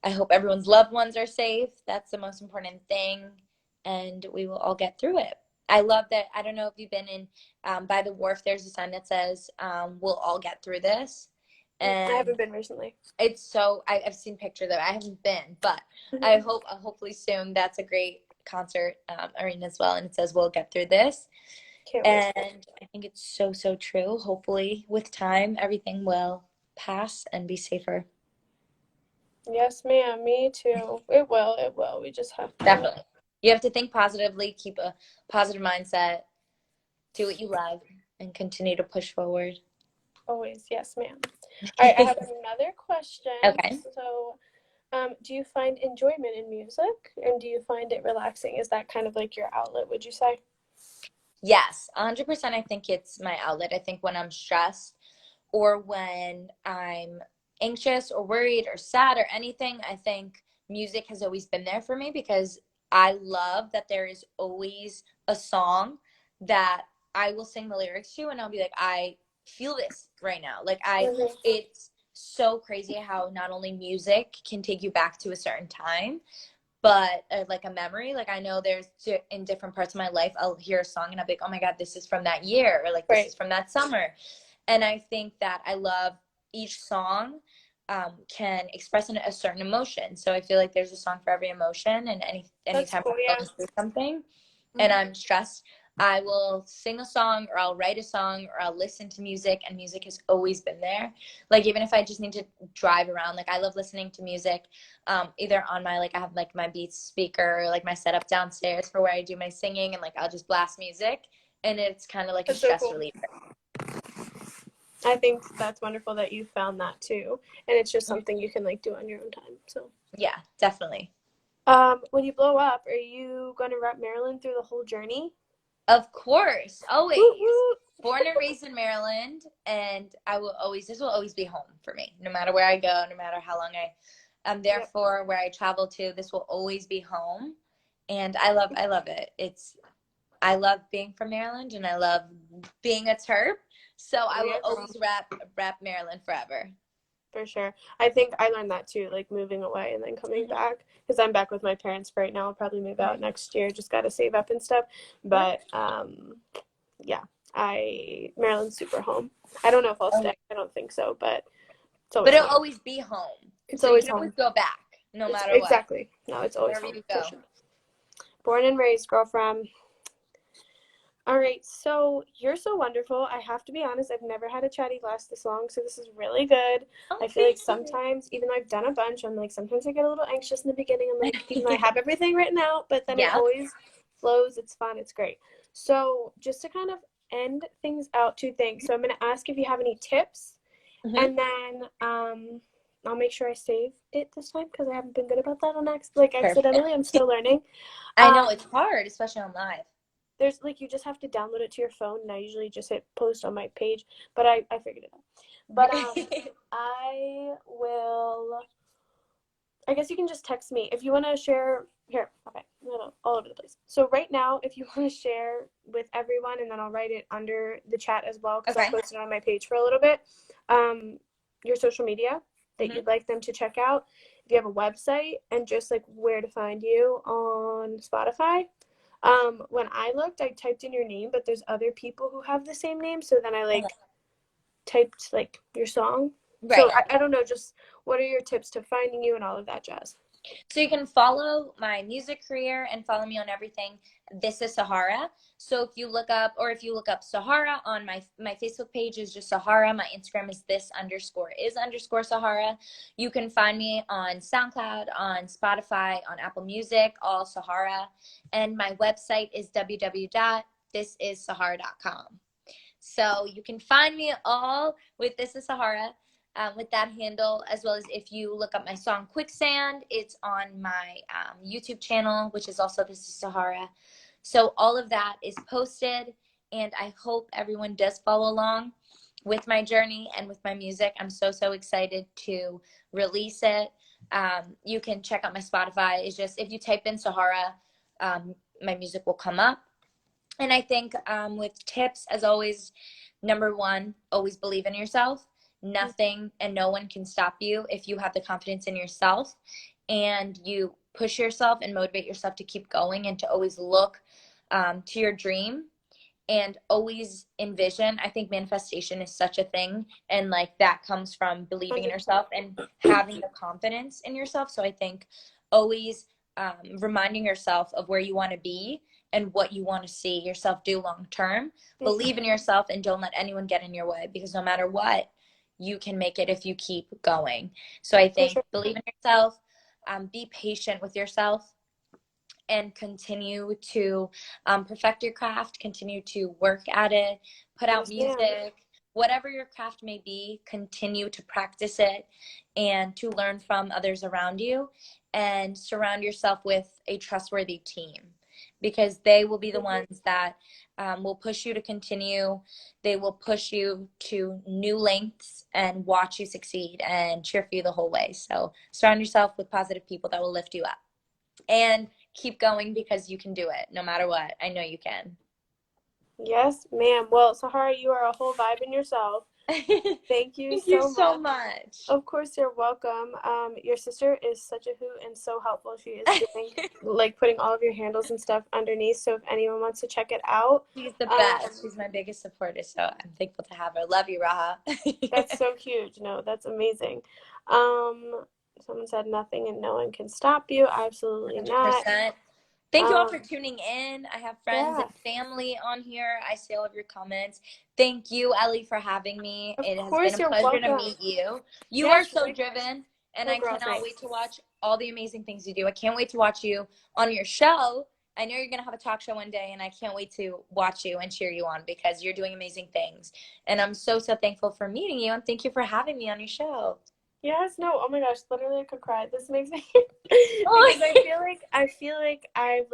Speaker 2: I hope everyone's loved ones are safe. That's the most important thing. And we will all get through it. I love that. I don't know if you've been in by the wharf, there's a sign that says, we'll all get through this. And
Speaker 1: I haven't been recently.
Speaker 2: It's so, I've seen pictures of it. I haven't been, but I hope hopefully soon. That's a great concert arena as well. And it says, we'll get through this. And I think it's so, so true. Hopefully with time, everything will pass and be safer.
Speaker 1: Yes, ma'am. Me too. It will. It will. We just have to.
Speaker 2: Definitely. You have to think positively, keep a positive mindset, do what you love, and continue to push forward.
Speaker 1: Always. Yes, ma'am. All right. I have another question.
Speaker 2: Okay.
Speaker 1: So, do you find enjoyment in music, and do you find it relaxing? Is that kind of like your outlet, would you say?
Speaker 2: Yes, 100%. I think it's my outlet. I think when I'm stressed or when I'm anxious or worried or sad or anything, I think music has always been there for me, because I love that there is always a song that I will sing the lyrics to and I'll be like, I feel this right now. Like it's so crazy how not only music can take you back to a certain time, but like a memory. Like I know there's in different parts of my life, I'll hear a song and I'll be like, oh my God, this is from that year, or like this is from that summer. And I think that I love each song can express a certain emotion. So I feel like there's a song for every emotion, and anytime I'm going through something and I'm stressed, I will sing a song, or I'll write a song, or I'll listen to music, and music has always been there. Like even if I just need to drive around, like I love listening to music either on my, like I have like my Beats speaker, or like my setup downstairs for where I do my singing, and like I'll just blast music, and it's kind of like a stress reliever.
Speaker 1: I think that's wonderful that you found that too, and it's just something you can like do on your own time. So
Speaker 2: yeah, definitely.
Speaker 1: When you blow up, are you going to rep Maryland through the whole journey?
Speaker 2: Of course, always. Born and raised in Maryland, and this will always be home for me. No matter where I go, no matter how long I'm there for, where I travel to, this will always be home. And I love it. I love being from Maryland, and I love being a Terp. So I will always rep Maryland forever.
Speaker 1: For sure. I think I learned that too, like moving away and then coming back, because I'm back with my parents for right now. I'll probably move out next year. Just got to save up and stuff. But Maryland's super home. I don't know if I'll stay. I don't think so, but
Speaker 2: it'll always be home.
Speaker 1: It's always home.
Speaker 2: Always go back, no matter
Speaker 1: what. Exactly. No, it's always home. You go. For sure. Born and raised, girlfriend. All right, so you're so wonderful. I have to be honest, I've never had a chatty last this long, so this is really good. I feel like sometimes, even though I've done a bunch, I'm like, sometimes I get a little anxious in the beginning. I'm like, even though I have everything written out, but then it always flows. It's fun. It's great. So just to kind of end things out two things. So I'm going to ask if you have any tips, and then I'll make sure I save it this time because I haven't been good about that on accidentally. I'm still learning.
Speaker 2: I know it's hard, especially on live.
Speaker 1: There's you just have to download it to your phone, and I usually just hit post on my page, but I figured it out. But I will. I guess you can just text me if you want to share. Here, okay, all over the place. So right now, if you want to share with everyone, and then I'll write it under the chat as well because I'll post it on my page for a little bit. Your social media that you'd like them to check out. If you have a website, and just where to find you on Spotify. When I looked, I typed in your name, but there's other people who have the same name. So then I typed your song. Right. So I don't know, just what are your tips to finding you and all of that jazz?
Speaker 2: So you can follow my music career and follow me on everything. This is Sahara. So if you look up Sahara on my Facebook page is just Sahara. My Instagram is this_is_Sahara. You can find me on SoundCloud, on Spotify, on Apple Music, all Sahara. And my website is www.thisissahara.com. So you can find me all with This is Sahara. With that handle, as well as if you look up my song Quicksand, it's on my YouTube channel, which is also This is Sahara. So all of that is posted, and I hope everyone does follow along with my journey and with my music. I'm so excited to release it. You can check out my Spotify. It's just if you type in Sahara, my music will come up. And I think with tips, as always, number one, always believe in yourself. Nothing and no one can stop you if you have the confidence in yourself and you push yourself and motivate yourself to keep going and to always look to your dream and always envision. I think manifestation is such a thing, and that comes from believing in yourself and having the confidence in yourself. So I think always reminding yourself of where you want to be and what you want to see yourself do long term. Believe in yourself and don't let anyone get in your way, because no matter what, you can make it if you keep going. So I think believe in yourself, be patient with yourself, and continue to perfect your craft, continue to work at it, put out music, whatever your craft may be, continue to practice it and to learn from others around you, and surround yourself with a trustworthy team, because they will be the ones that will push you to continue. They will push you to new lengths and watch you succeed and cheer for you the whole way. So surround yourself with positive people that will lift you up, and keep going, because you can do it no matter what. I know you can.
Speaker 1: Yes, ma'am. Well, Sahara, you are a whole vibe in yourself. Thank you so much. Of course, you're welcome. Your sister is such a hoot and so helpful. She is doing putting all of your handles and stuff underneath. So if anyone wants to check it out,
Speaker 2: she's the best. She's my biggest supporter. So I'm thankful to have her. Love you, Raha.
Speaker 1: That's so huge. No, that's amazing. Someone said nothing and no one can stop you. Absolutely 100%. Not.
Speaker 2: Thank you all for tuning in. I have friends and family on here. I see all of your comments. Thank you, Ellie, for having me. It has been a pleasure to meet you. You are so driven, and I cannot wait to watch all the amazing things you do. I can't wait to watch you on your show. I know you're going to have a talk show one day, and I can't wait to watch you and cheer you on, because you're doing amazing things. And I'm so thankful for meeting you, and thank you for having me on your show.
Speaker 1: Yes, no, oh my gosh, literally I could cry. This makes me because I feel like I've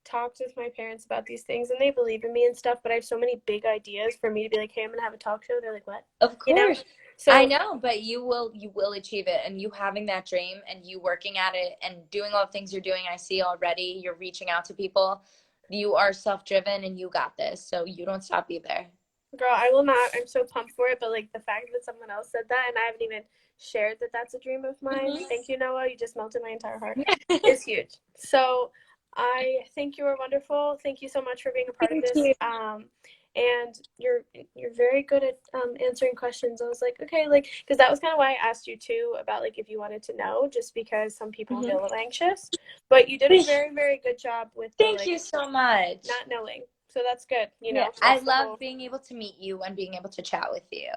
Speaker 1: talked with my parents about these things, and they believe in me and stuff, but I have so many big ideas for me to be like, hey, I'm gonna have a talk show. They're like, what?
Speaker 2: Of course. So I know, but you will achieve it, and you having that dream and you working at it and doing all the things you're doing, I see already. You're reaching out to people. You are self-driven, and you got this, so you don't stop either.
Speaker 1: Girl, I will not. I'm so pumped for it, but the fact that someone else said that and I haven't even shared that that's a dream of mine. Thank you, Noah. You just melted my entire heart. It's huge. So I think you were wonderful. Thank you so much for being a part of this. And you're very good at answering questions. I was like, okay, because that was kind of why I asked you too about if you wanted to know, just because some people feel a little anxious. But you did a very, very good job with
Speaker 2: Thank you so much.
Speaker 1: Not knowing. So that's good. You know,
Speaker 2: I love being able to meet you and being able to chat with you.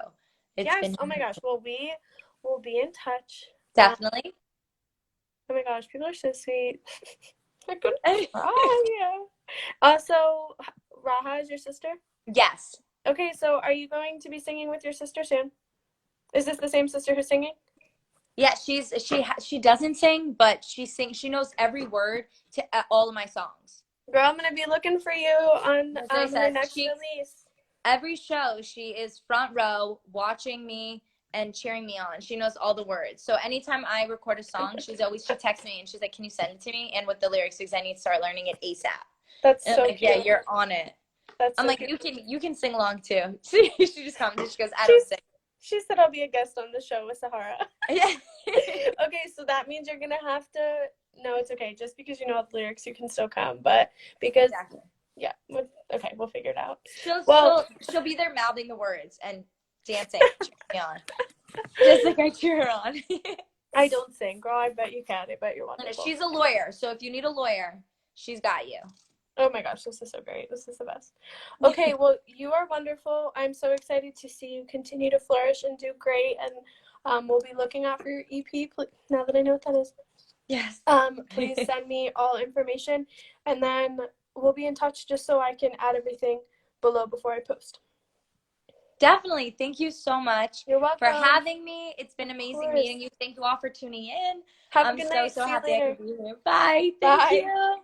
Speaker 1: Oh my gosh. Well, we will be in touch.
Speaker 2: Definitely.
Speaker 1: Oh my gosh, people are so sweet. I couldn't cry. Yeah. Also, Raha is your sister?
Speaker 2: Yes.
Speaker 1: Okay, so are you going to be singing with your sister soon? Is this the same sister who's singing?
Speaker 2: Yeah, she doesn't sing, but she sings. She knows every word to all of my songs.
Speaker 1: Girl, I'm gonna be looking for you on
Speaker 2: That's what I
Speaker 1: her
Speaker 2: said.
Speaker 1: next
Speaker 2: She
Speaker 1: release.
Speaker 2: every show she is front row watching me and cheering me on. She knows all the words. So anytime I record a song, she texts me and she's like, "Can you send it to me?" And with the lyrics because I need to start learning it ASAP.
Speaker 1: That's
Speaker 2: And I'm
Speaker 1: so
Speaker 2: like, "Yeah,
Speaker 1: cute.
Speaker 2: you're on it."
Speaker 1: That's
Speaker 2: I'm
Speaker 1: so
Speaker 2: like,
Speaker 1: cute.
Speaker 2: "You can sing along too." She just commented. She goes, "I don't
Speaker 1: She's
Speaker 2: sing."
Speaker 1: she said I'll be a guest on the show with Sahara.
Speaker 2: Yeah.
Speaker 1: Okay, so that means you're gonna have to. No, it's okay. Just because you know the lyrics, you can still come. But because
Speaker 2: Exactly.
Speaker 1: yeah, okay, we'll figure it out.
Speaker 2: She'll
Speaker 1: Well,
Speaker 2: she'll she'll be there mouthing the words and dancing, cheering me on, just like I cheer her on.
Speaker 1: I don't sing, girl. I bet you can. I bet you're wonderful.
Speaker 2: She's a lawyer, so if you need a lawyer, she's got you.
Speaker 1: Oh my gosh, this is so great. This is the best. Okay, well, you are wonderful. I'm so excited to see you continue to flourish and do great. And we'll be looking out for your EP. Now that I know what that is,
Speaker 2: Yes.
Speaker 1: please send me all information, and then we'll be in touch just so I can add everything below before I post.
Speaker 2: Definitely. Thank you so much
Speaker 1: You're
Speaker 2: for
Speaker 1: welcome.
Speaker 2: having me. It's been
Speaker 1: Of
Speaker 2: amazing
Speaker 1: course.
Speaker 2: meeting you. Thank you all for tuning in.
Speaker 1: Have a
Speaker 2: I'm
Speaker 1: good
Speaker 2: so,
Speaker 1: night.
Speaker 2: so
Speaker 1: See you
Speaker 2: happy I
Speaker 1: later.
Speaker 2: could be here. Bye. Thank
Speaker 1: Bye.
Speaker 2: you.